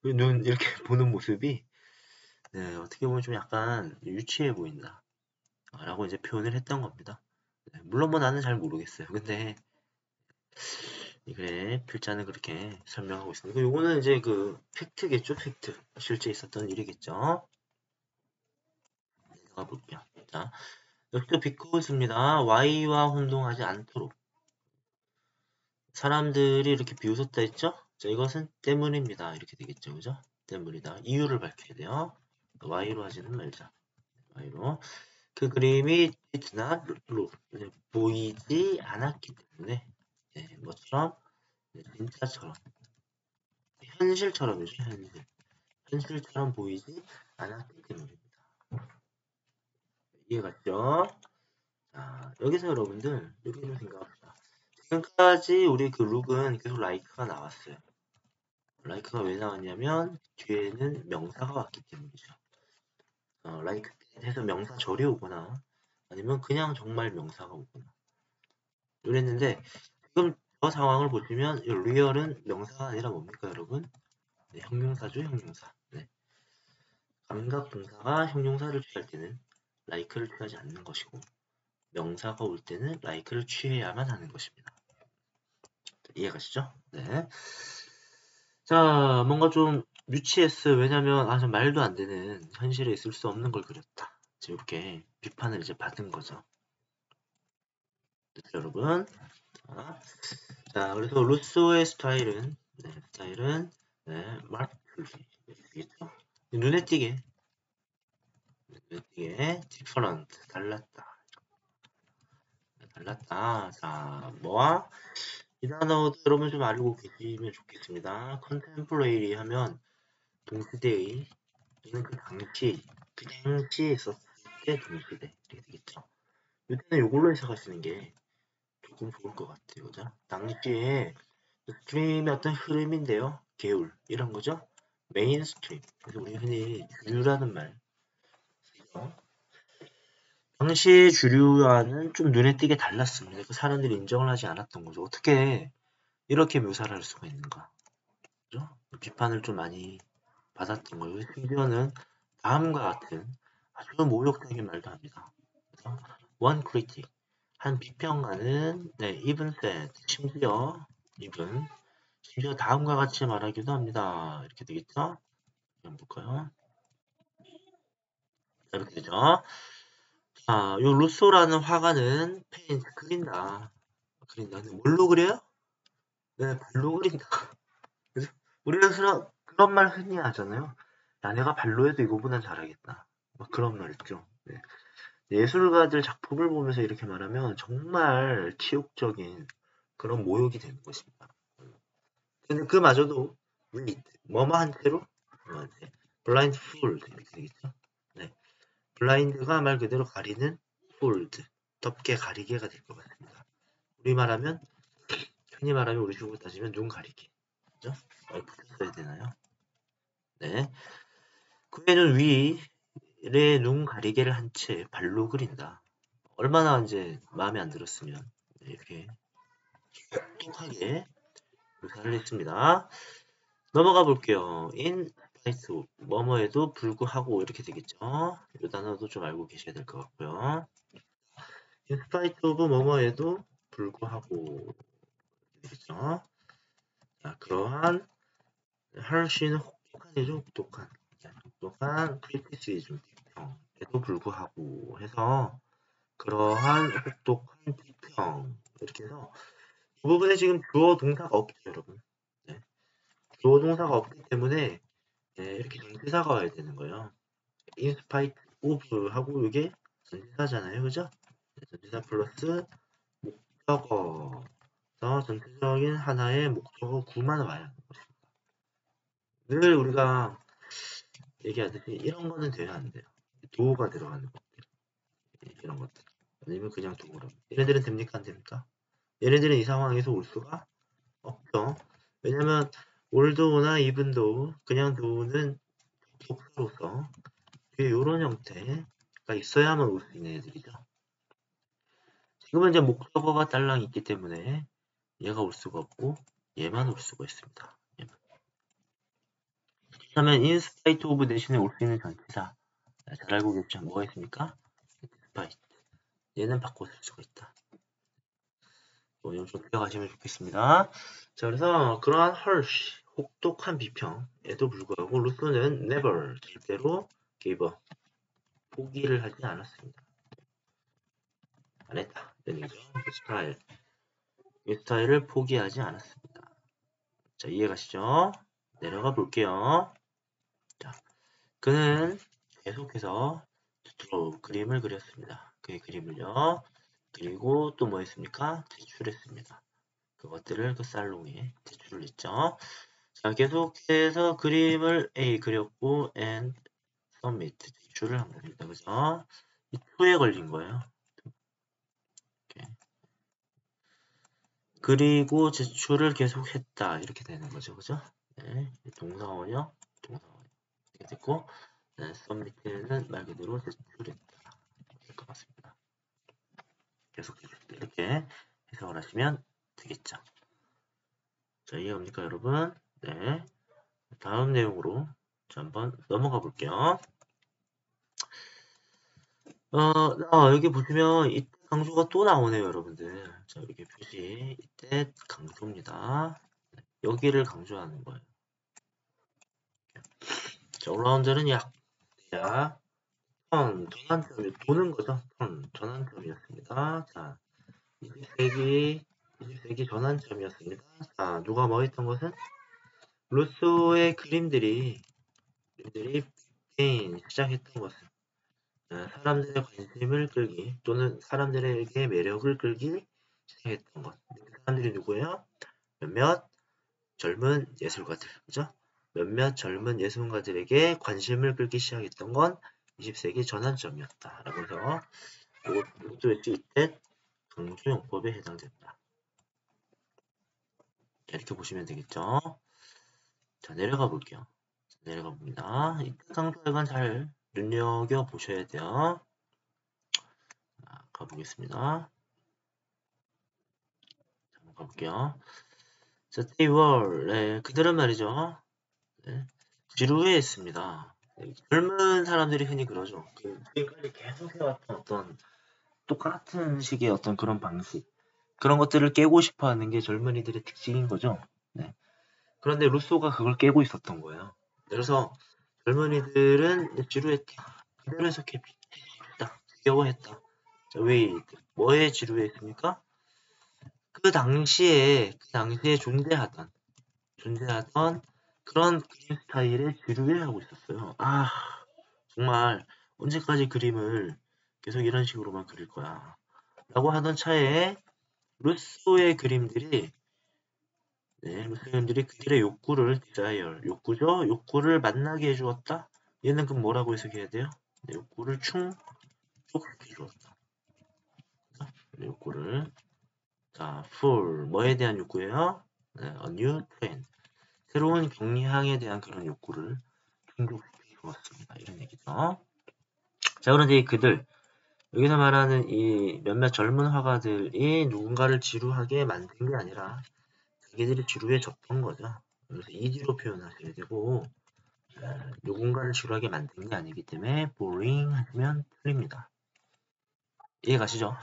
Speaker 1: 눈 이렇게 보는 모습이 네, 어떻게 보면 좀 약간 유치해 보인다 라고 이제 표현을 했던 겁니다. 네, 물론 뭐 나는 잘 모르겠어요. 근데 그래 필자는 그렇게 설명하고 있습니다. 요거는 이제 그 팩트겠죠, 팩트. 실제 있었던 일이겠죠. 내가 볼게요. 자, 여기도 비꼬습니다. Y와 혼동하지 않도록 사람들이 이렇게 비웃었다 했죠? 자, 이것은 때문입니다. 이렇게 되겠죠, 그죠? 때문이다. 이유를 밝혀야 돼요. Y로 하지는 말자. Y로. 그 그림이 did not look, 보이지 않았기 때문에 네, 뭐처럼 진짜처럼 현실처럼이죠. 현실처럼 보이지 않았기 때문입니다. 이해갔죠? 자, 여기서 여러분들 이렇게 좀 생각합시다. 지금까지 우리 그 룩은 계속 라이크가 나왔어요. 라이크가 왜 나왔냐면 뒤에는 명사가 왔기 때문이죠. 라이크 해서 명사절이 오거나 아니면 그냥 정말 명사가 오거나 이랬는데 지금 저 상황을 보시면 리얼은 명사가 아니라 뭡니까 여러분? 네, 형용사죠 형용사. 네. 감각 동사가 형용사를 취할 때는 like를 취하지 않는 것이고 명사가 올 때는 like를 취해야만 하는 것입니다. 이해가시죠? 네. 자, 뭔가 좀 유치했어요. 왜냐면 좀 말도 안 되는 현실에 있을 수 없는 걸 그렸다. 이렇게 비판을 이제 받은 거죠. 됐죠, 여러분? 자, 그래서 루소의 스타일은 마르크겠죠? 눈에 띄게 different 달랐다. 자, 뭐와 이 단어도 여러분 좀 알고 계시면 좋겠습니다. contemporary 하면 동시대의 또는 그 당시에 있었을 때 동시대 이렇게 되겠죠. 이때는 이걸로 해석하시는 게 조금 좋을 것 같아요. 그죠? 당시에 스트림의 어떤 흐름인데요. 계울 이런 거죠. 메인스트림. 그래서 우리 흔히 주류라는 말 쓰죠. 당시의 주류와는 좀 눈에 띄게 달랐습니다. 그 사람들이 인정을 하지 않았던 거죠. 어떻게 이렇게 묘사를 할 수가 있는가? 그죠? 비판을 좀 많이 받았던 거예요. 심지어는 다음과 같은 아주 모욕적인 말도 합니다. 그래서 one critic 한 비평가는 even said 심지어 even 심지어 다음과 같이 말하기도 합니다. 이렇게 되겠죠? 한번 볼까요? 이렇게 되죠? 자, 요 루소라는 화가는 페인트 그린다. 그린다. 근데 뭘로 그래요? 네, 발로 그린다. 그래서 우리가 그런 말 흔히 하잖아요. 야, 내가 발로 해도 이거보단 잘하겠다. 막 그런 말 있죠. 네. 예술가들 작품을 보면서 이렇게 말하면 정말 치욕적인 그런 모욕이 되는 것입니다. 근데 그마저도 뭐뭐한 채로 블라인드 풀 이렇게 되겠죠. 네. 블라인드가 말 그대로 가리는 폴드 덮개 가리개가 될 것 같습니다. 우리 말하면 흔히 말하면 우리 중국어 따지면 눈 가리개 그죠? 붙였어야 되나요? 네. 그에는 위에 눈 가리개를 한 채 발로 그린다. 얼마나 이제 마음에 안 들었으면 이렇게 똑똑하게 묘사를 했습니다. 넘어가 볼게요. in spite of 뭐뭐에도 불구하고 이렇게 되겠죠. 이 단어도 좀 알고 계셔야 될 것 같고요. in spite of 뭐뭐에도 불구하고 되겠죠. 자, 그러한 헐씨는 혹독한이죠. 혹독한 크리티시즘 비평에도 불구하고 해서 그러한 혹독한 비평 이렇게 해서 이 부분에 지금 주어 동사가 없죠, 여러분. 네. 주어 동사가 없기 때문에 이렇게 전치사가 와야 되는 거예요. in spite of 하고 이게 전치사잖아요, 그죠? 전치사 플러스 목적어. 그래서 전체적인 하나의 목적어 구만 와야 하는 것입니다. 늘 우리가 얘기하듯이 이런 거는 되면 안 돼요. 도가 들어가는 것들, 이런 것들. 아니면 그냥 도구로. 얘네들은 됩니까, 안 됩니까? 얘네들은 이 상황에서 올 수가 없죠. 왜냐면 올도나 이분도 그냥 도는 독서로서 이런 형태가 있어야만 올 수 있는 애들이죠. 지금은 이제 목적어가 딸랑 있기 때문에 얘가 올 수가 없고 얘만 올 수가 있습니다. 얘만. 그렇다면 in spite of 대신에 올 수 있는 전치사 잘 알고 계시죠? 뭐가 있습니까? despite. 얘는 바꿔 쓸 수가 있다. 좀 기억하시면 좋겠습니다. 자, 그래서 그러한 harsh, 혹독한 비평에도 불구하고 루소는 never, 절대로 give up, 포기를 하지 않았습니다. 안 했다. 이런 얘기죠. 이 스타일을 포기하지 않았습니다. 자, 이해가시죠? 내려가 볼게요. 자, 그는 계속해서 그림을 그렸습니다. 그의 그림을요. 그리고 또 뭐 했습니까? 제출했습니다. 그것들을 그 살롱에 제출을 했죠. 자, 계속해서 그림을 A 그렸고 and submit 제출을 한 겁니다. 그죠? 이 to에 걸린 거예요. 이렇게. 그리고 제출을 계속했다 이렇게 되는 거죠. 그죠? 네, 동사원이요. 동사원 이렇게 됐고 네, submit는 말 그대로 제출했다 될 것 같습니다. 계속 이렇게 해석을 하시면 되겠죠. 자, 이해갑니까 여러분? 네. 다음 내용으로 한번 넘어가 볼게요. 여기 보시면 이때 강조가 또 나오네요, 여러분들. 자, 이렇게 표시 이때 강조입니다. 여기를 강조하는 거예요. 자, 올라운드는 약, 전환점이 도는 거죠. 전환점이었습니다. 자, 20세기 전환점이었습니다. 자, 누가 뭐 했던 것은 루소의 그림들이 시작했던 것은 사람들의 관심을 끌기 또는 사람들에게 매력을 끌기 시작했던 것. 그 사람들이 누구예요? 몇몇 젊은 예술가들, 그죠? 몇몇 젊은 예술가들에게 관심을 끌기 시작했던 건 20세기 전환점이었다. 라고 해서 이것도 이때 강조용법에 해당된다. 이렇게 보시면 되겠죠? 자, 내려가 볼게요. 내려가 봅니다. 이때 강조약은 잘 눈여겨보셔야 돼요. 자, 가보겠습니다. 한번 가볼게요. 자, they were. 네, 그들은 말이죠. 네, 지루해했습니다. 네, 젊은 사람들이 흔히 그러죠. 지금까지 계속 해왔던 어떤 똑같은 식의 어떤 그런 방식. 그런 것들을 깨고 싶어 하는 게 젊은이들의 특징인 거죠. 네. 그런데 루소가 그걸 깨고 있었던 거예요. 그래서 젊은이들은 지루했다. 그대로 해석해. 했다. 지겨워했다. 자, 왜 뭐에 지루했습니까? 그 당시에 존재하던 그런 그림 스타일에 지루해하고 있었어요. 아, 정말 언제까지 그림을 계속 이런 식으로만 그릴 거야. 라고 하던 차에 루소의 그림들이 그들의 욕구를 desire, 욕구죠? 욕구를 만나게 해주었다? 얘는 그럼 뭐라고 해석해야 돼요? 네, 욕구를 충족시켜 주었다. 욕구를. 자, for, 뭐에 대한 욕구예요? 네, a new plan. 새로운 경리항에 대한 그런 욕구를 충족시켜 주었습니다. 이런 얘기죠. 자, 그런데 그들, 여기서 말하는 이 몇몇 젊은 화가들이 누군가를 지루하게 만든 게 아니라 자기들이 지루해졌던 거죠. 그래서 이지로 표현하셔야 되고, 누군가를 지루하게 만든 게 아니기 때문에 boring 하시면 틀립니다. 이해 가시죠?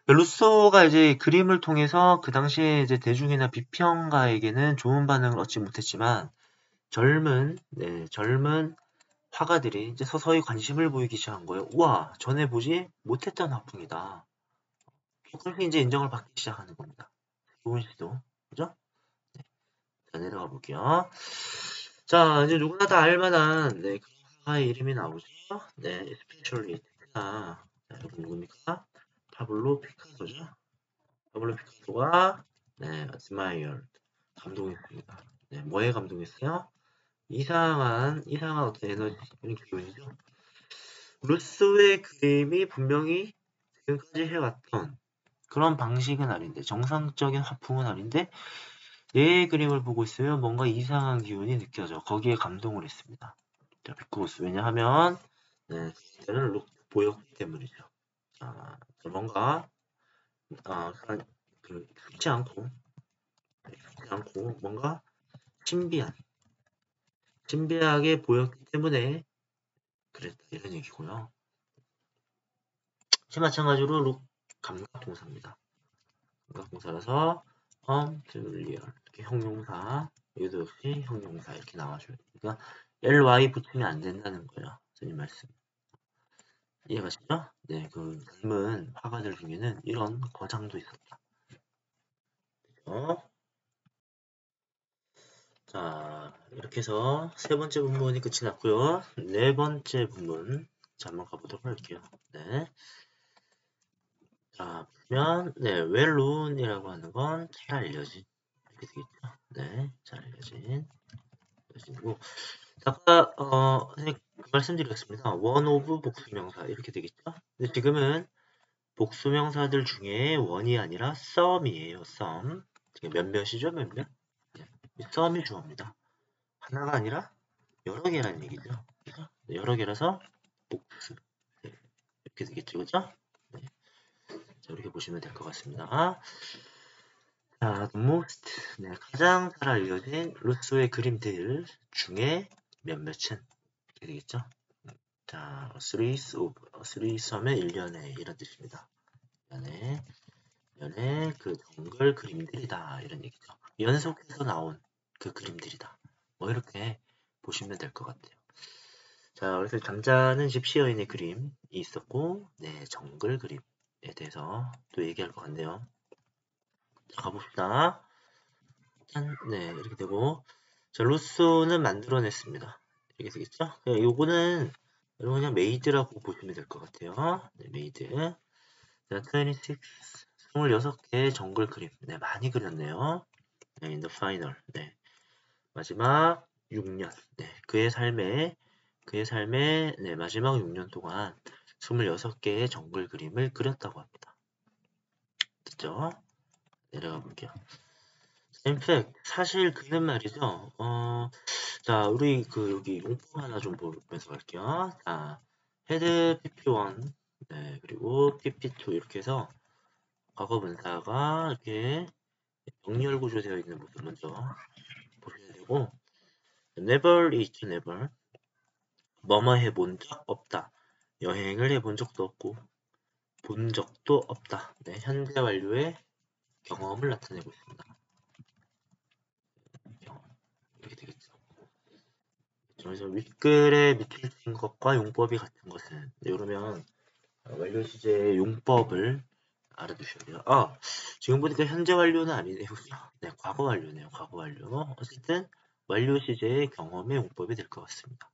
Speaker 1: 루소가 이제 그림을 통해서 그 당시에 이제 대중이나 비평가에게는 좋은 반응을 얻지 못했지만 젊은 화가들이 이제 서서히 관심을 보이기 시작한 거예요. 우와, 전에 보지 못했던 화풍이다. 그렇게 이제 인정을 받기 시작하는 겁니다. 좋은 시도, 그죠? 네. 자, 내려가 볼게요. 자, 이제 누구나 다 알만한 그런 화가의 이름이 나오죠. 네, especially 자, 여러분 누굽니까? 파블로 피카소죠. 파블로 피카소가 admired 감동했습니다. 네, 뭐에 감동했어요? 이상한 어떤 에너지, 기운이죠. 루소의 그림이 분명히 지금까지 해왔던 그런 방식은 아닌데, 정상적인 화풍은 아닌데, 얘의 그림을 보고 있으면 뭔가 이상한 기운이 느껴져. 거기에 감동을 했습니다. 자, because. 왜냐하면, 그때는 보였기 때문이죠. 자, 뭔가, 죽지 않고, 뭔가 신비하게 보였기 때문에 그랬다. 이런 얘기고요. 마찬가지로 감각동사입니다. 감각동사라서 familiar 이렇게 형용사, 여기도 역시 형용사 이렇게 나와줘야 되니까 ly 붙이면 안 된다는 거예요. 선생님 말씀. 이해가시죠? 네, 그 젊은 화가들 중에는 이런 거장도 있었다. 자, 이렇게 해서 세 번째 본문이 끝이 났고요. 네 번째 본문 자, 한번 가보도록 할게요. 네. 자, 보면 well known이라고 하는 건 잘 알려진 이렇게 되겠죠. 네, 잘 알려진. 그리고 아까 선생님 말씀드렸습니다. one of 복수명사 이렇게 되겠죠. 근데 지금은 복수명사들 중에 one이 아니라 some이에요. some. 몇몇이죠, 몇몇? 네, some이 주어입니다. 하나가 아니라 여러 개라는 얘기죠. 그죠? 네, 여러 개라서 복수. 네, 이렇게 되겠죠, 그죠? 네. 자, 이렇게 보시면 될 것 같습니다. 자, the most, 가장 잘 알려진 루소의 그림들 중에 몇몇은 이렇게 되겠죠. 자, series 하면 1년에 이런 뜻입니다. 1년에 그 정글 그림들이다 이런 얘기죠. 연속해서 나온 그 그림들이다. 뭐 이렇게 보시면 될 것 같아요. 자, 그래서 잠자는 집 시어인의 그림이 있었고, 정글 그림에 대해서 또 얘기할 것 같네요. 자, 가봅시다. 이렇게 되고, 자, 루소는 만들어냈습니다. 이렇게 되겠죠? 요거는 여러분 그냥 메이드라고 보시면 될 것 같아요. 네, 메이드. 자, 26, 26개의 정글 그림. 네, 많이 그렸네요. 네, in the final. 네, 마지막 6년. 네, 그의 삶의 마지막 6년 동안 26개의 정글 그림을 그렸다고 합니다. 됐죠? 내려가 볼게요. In fact, 사실 그는 말이죠. 자, 우리 여기 용법 하나 좀 보면서 갈게요. 자, 헤드 PP1, 그리고 PP2 이렇게 해서 과거 분사가 이렇게 병렬 구조되어 있는 모습 먼저 보셔야 되고, never is never. 뭐뭐 해본 적 없다. 여행을 해본 적도 없고, 본 적도 없다. 현재 완료의 경험을 나타내고 있습니다. 경험. 이렇게 되겠죠. 그래서 윗글에 밑에 있는 것과 용법이 같은 것은 이러면 완료 시제의 용법을 알아두셔야 돼요. 지금 보니까 현재 완료는 아니네요. 네, 과거 완료네요. 과거 완료. 어쨌든 완료 시제의 경험의 용법이 될 것 같습니다.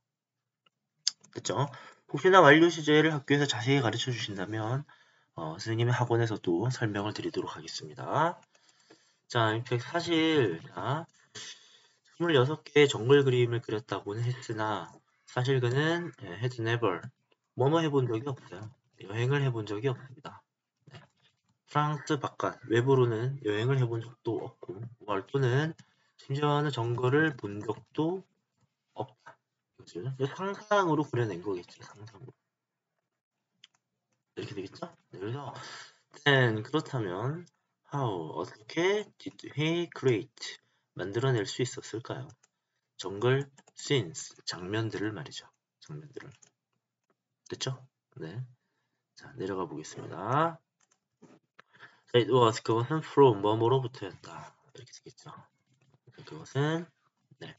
Speaker 1: 됐죠? 혹시나 완료 시제를 학교에서 자세히 가르쳐 주신다면 선생님의 학원에서도 설명을 드리도록 하겠습니다. 자, 사실 26개의 정글 그림을 그렸다고는 했으나 사실 그는 has never 뭐뭐 해본 적이 없어요. 여행을 해본 적이 없습니다. 네. 프랑스 바깥 외부로는 여행을 해본 적도 없고 또는 심지어는 정글을 본 적도 없다. 그렇죠? 상상으로 그려낸 거겠죠. 상상으로. 이렇게 되겠죠? 네, 그래서 그렇다면 어떻게 did he create 만들어낼 수 있었을까요? 정글 scenes 장면들을 말이죠. 장면들을. 됐죠? 네. 자, 내려가 보겠습니다. It was 그것은 from 뭐뭐로부터였다. 이렇게 되겠죠. 그것은 네.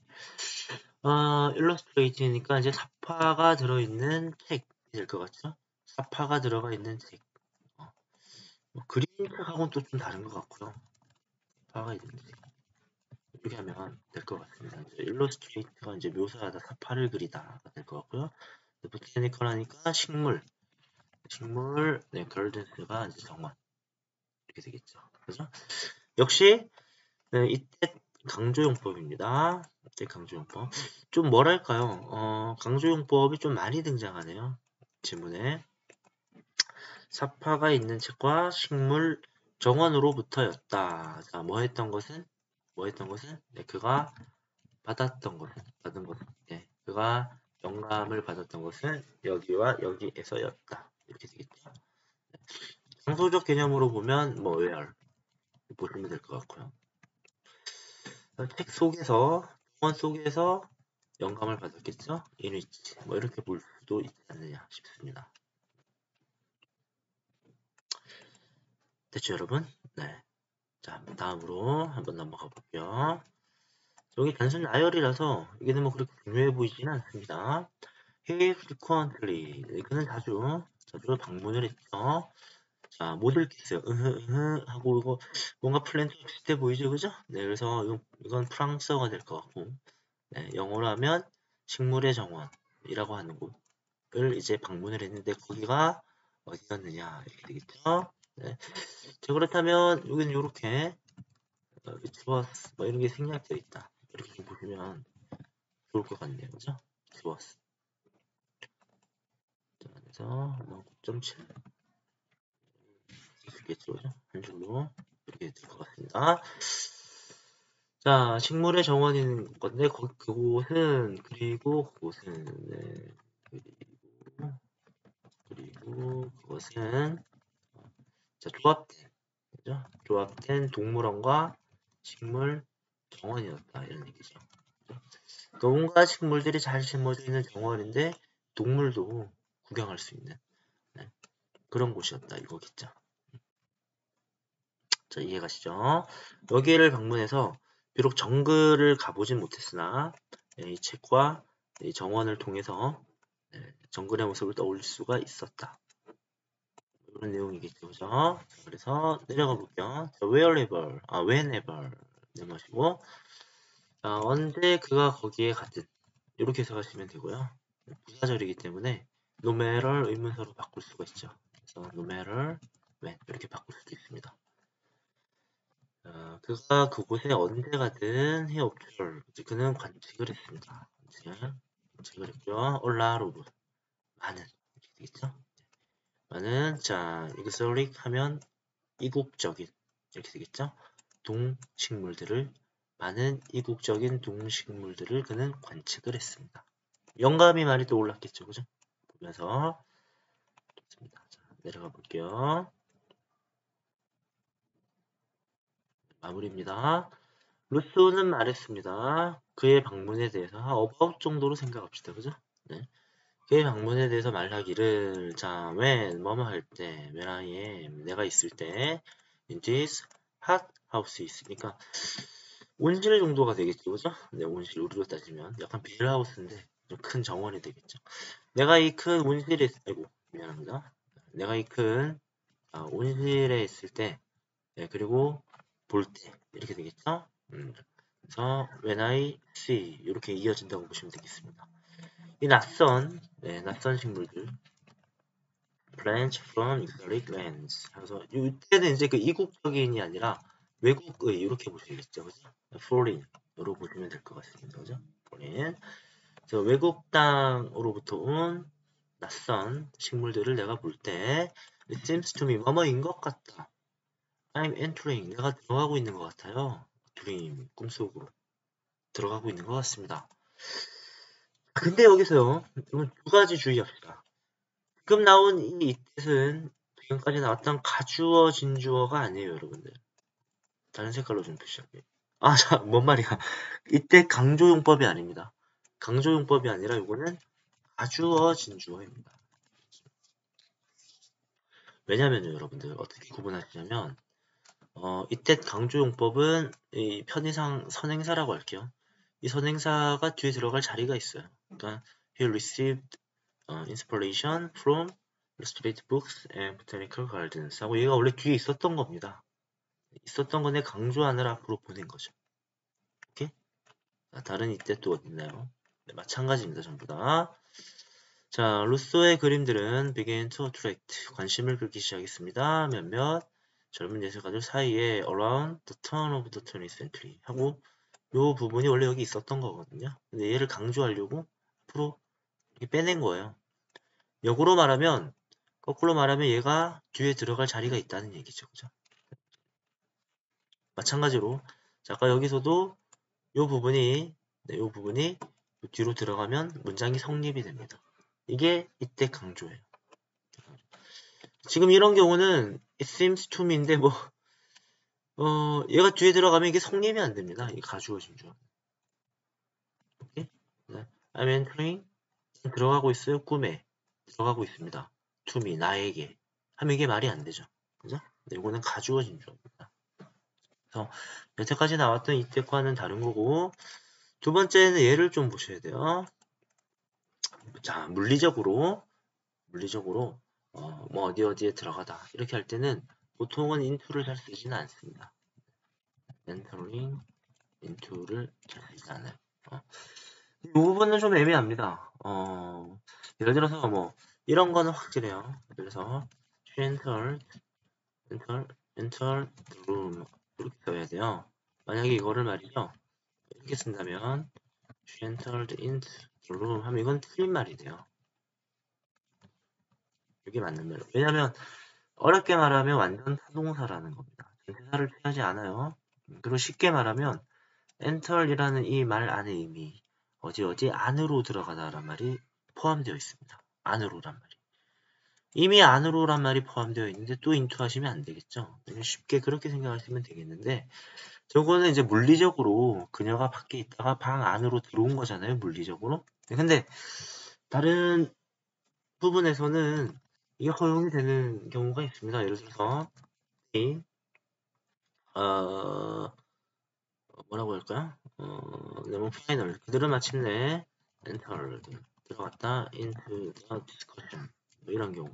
Speaker 1: illustrate니까 이제 사파가 들어있는 책이 될 것 같죠? 사파가 들어가 있는 책. 그림 책하고는 또 좀 다른 것 같고요. 사파가 있는 책. 이렇게 하면 될 것 같습니다. illustrate가 이제 묘사하다, 사파를 그리다가 될 것 같고요. botanical 하니까 식물, 네, gardens가 이제 정원. 이렇게 되겠죠. 그죠? 역시, 네, 이때 강조용법입니다. 이때 강조용법. 좀 뭐랄까요? 강조용법이 좀 많이 등장하네요. 지문에. 사파가 있는 책과 식물 정원으로부터였다. 자, 뭐 했던 것은? 네, 그가 받은 것은, 네, 그가 영감을 받았던 것은 여기와 여기에서였다. 이렇게 되겠죠. 네. 상소적 개념으로 보면 뭐 where 보시면 될 것 같고요. 책 속에서, 정원 속에서 영감을 받았겠죠. in which 뭐 이렇게 볼 수도 있지 않느냐 싶습니다. 됐죠, 여러분? 네. 자, 다음으로 한번 넘어가 볼게요. 여기 단순 나열이라서 이게 뭐 그렇게 중요해 보이지는 않습니다. He frequently 그는 자주 방문을 했죠. 자, 못 읽겠어요. 하고 이거 뭔가 플랜트 비슷해 보이죠, 그죠? 네, 그래서 이건 프랑스어가 될 것 같고, 네, 영어로 하면 식물의 정원이라고 하는 곳을 이제 방문을 했는데 거기가 어디였느냐 이렇게 되겠죠. 네. 자, 그렇다면 여기는 이렇게 주어스 뭐 이런 게 생략되어 있다. 이렇게 보시면 좋을 것 같네요, 그죠? 주어스. 자, 그래서 9.7 있겠죠, 그죠? 한 줄로 이렇게 될 것 같습니다. 자, 식물의 정원인 건데 그곳은 그것은 네, 그리고 그것은 자, 조합된 동물원과 식물 정원이었다 이런 얘기죠. 온갖 식물들이 잘 심어져 있는 정원인데 동물도 구경할 수 있는 네, 그런 곳이었다 이거겠죠. 자, 이해가시죠? 여기를 방문해서 비록 정글을 가보진 못했으나 이 책과 이 정원을 통해서 정글의 모습을 떠올릴 수가 있었다. 이런 내용이겠죠, 그죠? 그래서 내려가 볼게요. whenever 내마시고 언제 그가 거기에 갔든 이렇게 해석하시면 되고요. 부사절이기 때문에 no matter 의문사로 바꿀 수가 있죠. 그래서 no matter when 이렇게 바꿀 수도 있습니다. 그가 그곳에 언제 가든 he observed 그는 관측을 했습니다. 관측을 했고요. 올라로브 많은 이렇게 되겠죠. 많은 자 exotic 하면 이국적인 이렇게 되겠죠. 동식물들을 많은 이국적인 동식물들을 그는 관측을 했습니다. 영감이 많이 떠올랐겠죠, 그죠? 보면서 좋습니다. 자, 내려가 볼게요. 마무리입니다. 루소는 말했습니다. 그의 방문에 대해서 about 정도로 생각합시다, 그죠? 네. 그의 방문에 대해서 말하기를 자, when 뭐뭐 할 때, when I am 내가 있을 때, in this hot house 있으니까 온실 정도가 되겠죠, 그죠? 네, 온실 우리로 따지면 약간 빌하우스인데 좀 큰 정원이 되겠죠. 내가 이 큰 온실에 아이고 미안합니다. 내가 이 큰 온실에 있을 때 네, 그리고 볼 때 이렇게 되겠죠? 그래서 when I see 이렇게 이어진다고 보시면 되겠습니다. 이 낯선 식물들 branch from exotic lands. 그래서 이때는 이제 그 이국적인이 아니라 외국의 이렇게 보시겠죠, 그죠? foreign으로 보시면 될 것 같습니다, 그죠? foreign. 그래서 외국 땅으로부터 온 낯선 식물들을 내가 볼 때 it seems to me 뭐뭐인 것 같다. I'm entering 내가 들어가고 있는 것 같아요. dream 꿈속으로 들어가고 있는 것 같습니다. 근데 여기서요, 두 가지 주의합시다. 지금 나온 이 뜻은 지금까지 나왔던 가주어 진주어가 아니에요, 여러분들. 다른 색깔로 좀 표시할게요. 뭔 말이야. 이때 강조용법이 아닙니다. 강조용법이 아니라 이거는 가주어 진주어입니다. 왜냐면요, 여러분들 어떻게 구분하시냐면 이때 강조용법은 이 편의상 선행사라고 할게요. 이 선행사가 뒤에 들어갈 자리가 있어요. 그러니까 he received inspiration from illustrated books and botanical gardens 하고 얘가 원래 뒤에 있었던 겁니다. 있었던 거네 강조하느라 앞으로 보낸 거죠. 오케이? 다른 이때 또 어디 있나요? 네, 마찬가지입니다. 전부 다. 자, 루소의 그림들은 began to attract 관심을 끌기 시작했습니다. 몇몇 젊은 예술가들 사이에 around the turn of the 20th century 하고 요 부분이 원래 여기 있었던 거거든요. 근데 얘를 강조하려고 앞으로 이렇게 빼낸 거예요. 역으로 말하면 거꾸로 말하면 얘가 뒤에 들어갈 자리가 있다는 얘기죠. 그죠? 마찬가지로 자, 아까 여기서도 요 부분이 뒤로 들어가면 문장이 성립이 됩니다. 이게 이때 강조예요. 지금 이런 경우는 it seems to me인데 얘가 뒤에 들어가면 이게 성립이 안 됩니다. 이 가주어 진주어. 오케이? 네. I'm entering 들어가고 있어요. 꿈에 들어가고 있습니다. to me 나에게 하면 이게 말이 안 되죠. 그죠? 네, 이거는 가주어 진주어입니다. 그래서 여태까지 나왔던 이때과는 다른 거고 두 번째는 얘를 좀 보셔야 돼요. 자, 물리적으로 뭐 어디에 들어가다 이렇게 할 때는 보통은 into를 잘 쓰지는 않습니다. entering into를 잘 쓰지 않아요. 이 부분은 좀 애매합니다. 예를 들어서 뭐 이런 거는 확실해요. 그래서 she entered the room 이렇게 써야 돼요. 만약에 이거를 말이죠. 이렇게 쓴다면 she entered into the room 하면 이건 틀린 말이 돼요. 이게 맞는 말이에요. 왜냐면 어렵게 말하면 완전 타동사라는 겁니다. 전치사를 취하지 않아요. 그리고 쉽게 말하면 enter이라는 이 말 안에 이미 어디 안으로 들어가다란 말이 포함되어 있습니다. 안으로란 말이. 이미 안으로란 말이 포함되어 있는데 또 into 하시면 안 되겠죠. 쉽게 그렇게 생각하시면 되겠는데 저거는 이제 물리적으로 그녀가 밖에 있다가 방 안으로 들어온 거잖아요. 물리적으로. 근데 다른 부분에서는 이게 허용이 되는 경우가 있습니다. 예를 들어서 뭐라고 할까요? 너무 파이널. 그들은 마침내 entered 들어갔다 into the discussion 뭐 이런 경우.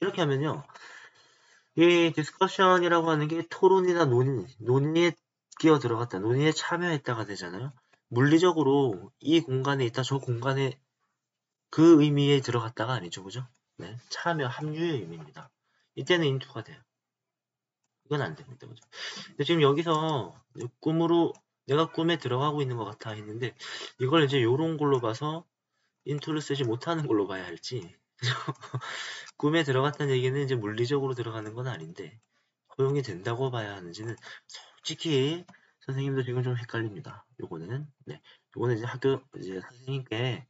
Speaker 1: 이렇게 하면요. 이 discussion이라고 하는 게 토론이나 논의에 끼어 들어갔다, 논의에 참여했다가 되잖아요. 물리적으로 이 공간에 있다, 저 공간에 그 의미에 들어갔다가 아니죠, 그죠? 네, 참여, 합류의 의미입니다. 이때는 into가 돼요. 이건 안 됩니다, 그죠? 근데 지금 여기서 내가 꿈에 들어가고 있는 것 같아 했는데 이걸 이제 요런 걸로 봐서 into를 쓰지 못하는 걸로 봐야 할지 꿈에 들어갔다는 얘기는 이제 물리적으로 들어가는 건 아닌데 허용이 된다고 봐야 하는지는 솔직히 선생님도 지금 좀 헷갈립니다. 요거는 이제 학교 이제 선생님께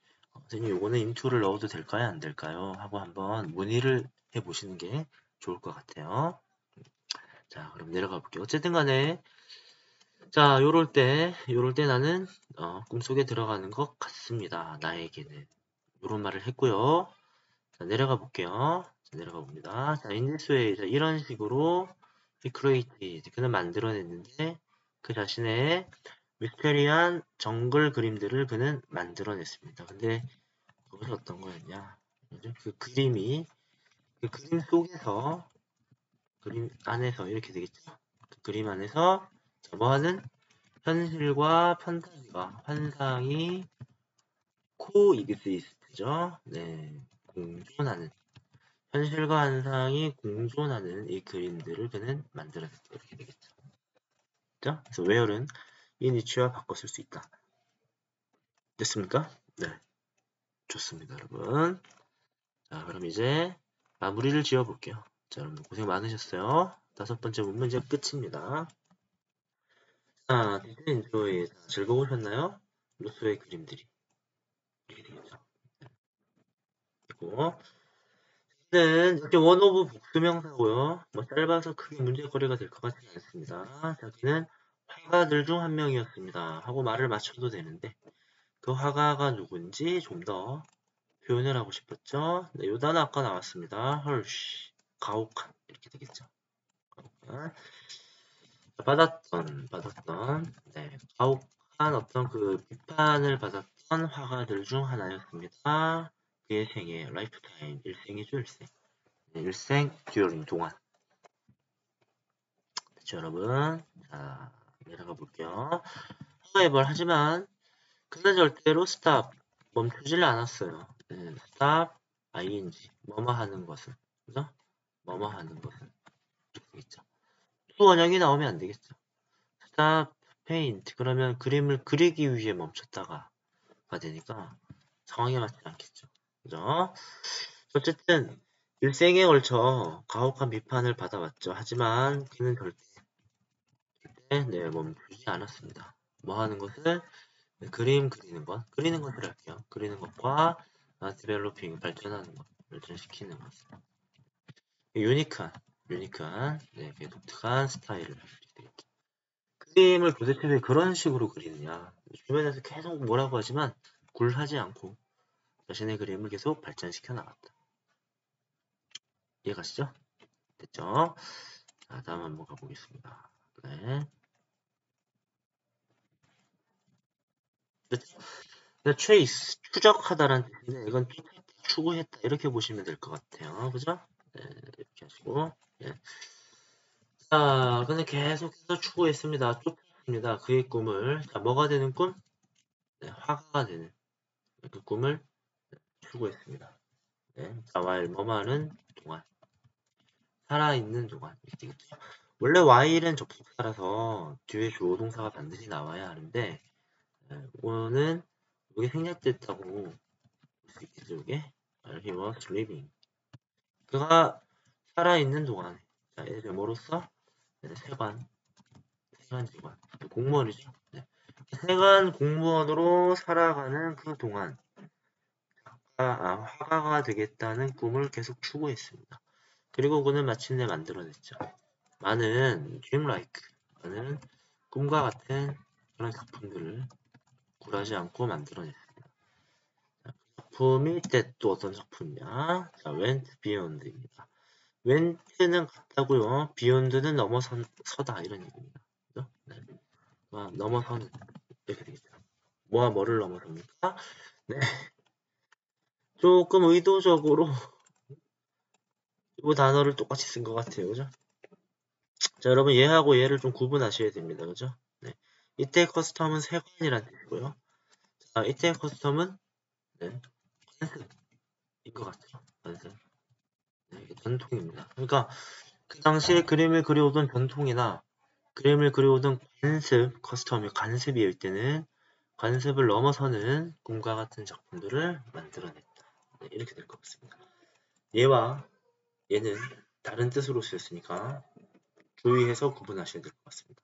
Speaker 1: 선생님 요거는 into를 넣어도 될까요 안 될까요 하고 한번 문의를 해 보시는 게 좋을 것 같아요. 자, 그럼 내려가 볼게요. 어쨌든 간에 자, 요럴 때 나는 꿈속에 들어가는 것 같습니다. 나에게는 요런 말을 했고요. 자, 내려가 볼게요. 자, 내려가 봅니다. 자, in this way 이런 식으로 create 그는 만들어냈는데 그 자신의 미스테리한 정글 그림들을 그는 만들어냈습니다. 근데 그것이 어떤 거였냐? 그 그림이 그 그림 속에서 그림 안에서 이렇게 되겠죠? 그 그림 안에서 뭐하는 현실과 판타지가 환상이 코익시스트죠. 네, 공존하는 현실과 환상이 공존하는 이 그림들을 그는 만들어냈다 이렇게 되겠죠. 그죠? 그래서 웨어는 이 니치와 바꿔 쓸 수 있다. 됐습니까? 네, 좋습니다, 여러분. 자, 그럼 이제 마무리를 지어 볼게요. 자, 여러분 고생 많으셨어요. 5번째 문제 끝입니다. 자, 디즈니 즐거우셨나요? 루소의 그림들이 이렇게 되겠죠. 그리고 이제 원 오브 복수명사고요. 뭐 짧아서 크게 문제거리가 될 것 같지는 않습니다. 자기는 화가들 중 한 명이었습니다. 하고 말을 맞춰도 되는데 그 화가가 누군지 좀 더 표현을 하고 싶었죠. 네, 요 단어 아까 나왔습니다. 헐쉬, 가혹한 이렇게 되겠죠. 가혹한. 받았던, 네, 가혹한 어떤 그 비판을 받았던 화가들 중 하나였습니다. 그의 생애, 라이프타임, 일생이죠, 일생. 네, 일생 듀어링 동안. 됐죠, 여러분? 자, 내려가 볼게요. however, 하지만 그는 절대로 stop, 멈추질 않았어요. 네, stop, ing, 뭐뭐 하는 것은. 그죠? 뭐뭐 하는 것은. 이렇게 되겠죠. 수 원형이 나오면 안 되겠죠. stop, paint, 그러면 그림을 그리기 위해 멈췄다가 되니까 상황에 맞지 않겠죠. 그죠? 어쨌든 일생에 걸쳐 가혹한 비판을 받아왔죠. 하지만 그는 절대 멈추지 않았습니다. 뭐 하는 것을? 그림 그리는 것, 그리는 것을 할게요. 그리는 것과 디벨로핑, 발전하는 것, 발전시키는 것. 유니크한, 네, 독특한 스타일을 되겠죠. 그림을 도대체 왜 그런 식으로 그리느냐. 주변에서 계속 뭐라고 하지만 굴하지 않고 자신의 그림을 계속 발전시켜 나갔다. 이해가시죠? 됐죠? 자, 다음 한번 가보겠습니다. 네. trace, 추적하다라는 뜻인데 이건 추구했다 이렇게 보시면 될 것 같아요. 그죠? 네, 이렇게 하시고 네. 자, 근데 계속해서 추구했습니다. 쫓았습니다. 그의 꿈을. 자, 뭐가 되는 꿈? 네, 화가가 되는 그 꿈을 추구했습니다. 네, 자, while 뭐뭐하는 동안 살아있는 동안 이렇게 되겠죠? 원래 while은 접속사라서 뒤에 주어 동사가 반드시 나와야 하는데 오는 이게 생략됐다고 볼 수 있겠죠, 이게? He was living. 그가 살아있는 동안. 자, 이제 뭐로써? 네, 세관 직원. 공무원이죠. 네. 세관 공무원으로 살아가는 그 동안 화가가 되겠다는 꿈을 계속 추구했습니다. 그리고 그는 마침내 만들어냈죠. 많은 dreamlike, 많은 꿈과 같은 그런 작품들을 굴하지 않고 만들어냈습니다. 작품이 때 또 어떤 작품이냐? 자, went beyond입니다. went는 같다고요. beyond는 넘어서다 이런 얘기입니다. 그죠? 네. 넘어서는 이렇게 되겠죠. 뭐와 뭐를 넘어섭니까? 네. 조금 의도적으로 이 단어를 똑같이 쓴 것 같아요. 그죠? 자, 여러분 얘하고 얘를 좀 구분하셔야 됩니다. 그죠? 네. 이때 커스텀은 세관이라는 뜻이고요. 자, 이때 커스텀은 네. 관습인 것 같죠? 관습. 네, 전통입니다. 그러니까 그 당시에 그림을 그려오던 전통이나 그림을 그려오던 관습, 커스텀이 관습일 때는 관습을 넘어서는 꿈과 같은 작품들을 만들어냈다. 네, 이렇게 될 것 같습니다. 얘와 얘는 다른 뜻으로 쓰였으니까 주의해서 구분하셔야 될 것 같습니다.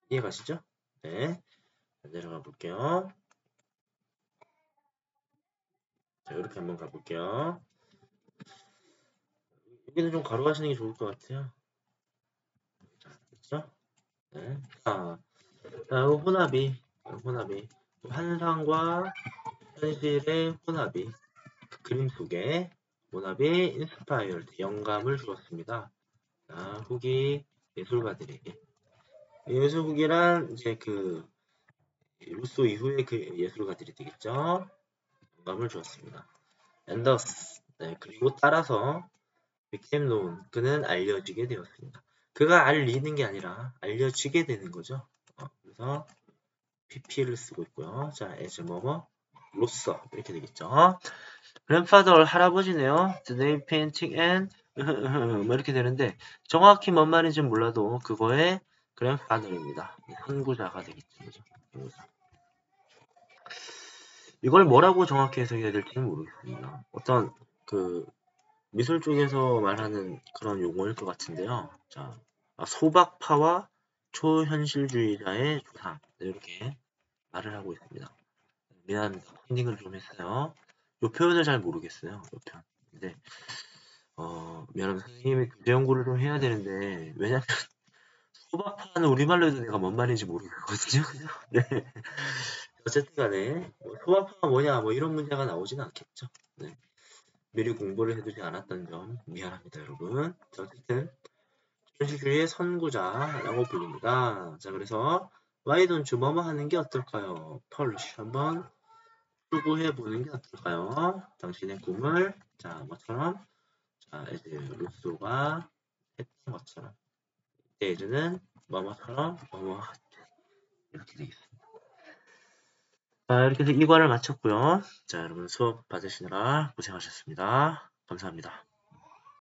Speaker 1: 이해가시죠? 네. 내려가 볼게요. 자, 이렇게 한번 가볼게요. 여기는 좀 가로 하시는 게 좋을 것 같아요. 자, 그렇죠? 네. 자, 혼합이, 환상과 현실의 혼합이 그 그림 속에 혼합이 인스파이어드, 영감을 주었습니다. 자, 후기 예술가들에게 예술국이란 이제 그 루소 이후의 그 예술가들이 되겠죠. 영감을 주었습니다. 앤더스. 네, 그리고 따라서 became known. 그는 알려지게 되었습니다. 그가 알리는 게 아니라 알려지게 되는 거죠. 그래서 pp를 쓰고 있고요. 자, as 뭐뭐 로서 이렇게 되겠죠. grandfather 할아버지네요. The name painting and 뭐 이렇게 되는데 정확히 뭔 말인지 몰라도 그거의 grandfather입니다. 선구자가 되겠죠. 그죠? 선구자. 이걸 뭐라고 정확히 해석해야 될지는 모르겠습니다. 어떤 그 미술 쪽에서 말하는 그런 용어일 것 같은데요. 자, 소박파와 초현실주의자의 조상 이렇게 말을 하고 있습니다. 미안합니다. 컨닝을 좀 했어요. 이 표현을 잘 모르겠어요. 이 표현. 근데 미안합니다. 선생님이 교재 연구를 좀 해야 되는데 왜냐면 소박파는 우리말로 해도 내가 뭔 말인지 모르겠거든요. 네. 어쨌든 간에 뭐 소박파가 뭐냐 뭐 이런 문제가 나오지는 않겠죠. 네. 미리 공부를 해두지 않았던 점 미안합니다, 여러분. 자, 어쨌든 현실주의의 선구자라고 불립니다. 자, 그래서 why don't you 뭐뭐 하는 게 어떨까요? 펄리시 한번 추구해 보는 게 어떨까요? 당신의 꿈을 자, 뭐처럼 자, 이제 루소가 했던 것처럼 이제는 뭐뭐처럼 뭐뭐 이렇게 되겠습니다. 자, 이렇게 해서 2과를 마쳤고요. 자, 여러분 수업 받으시느라 고생하셨습니다. 감사합니다.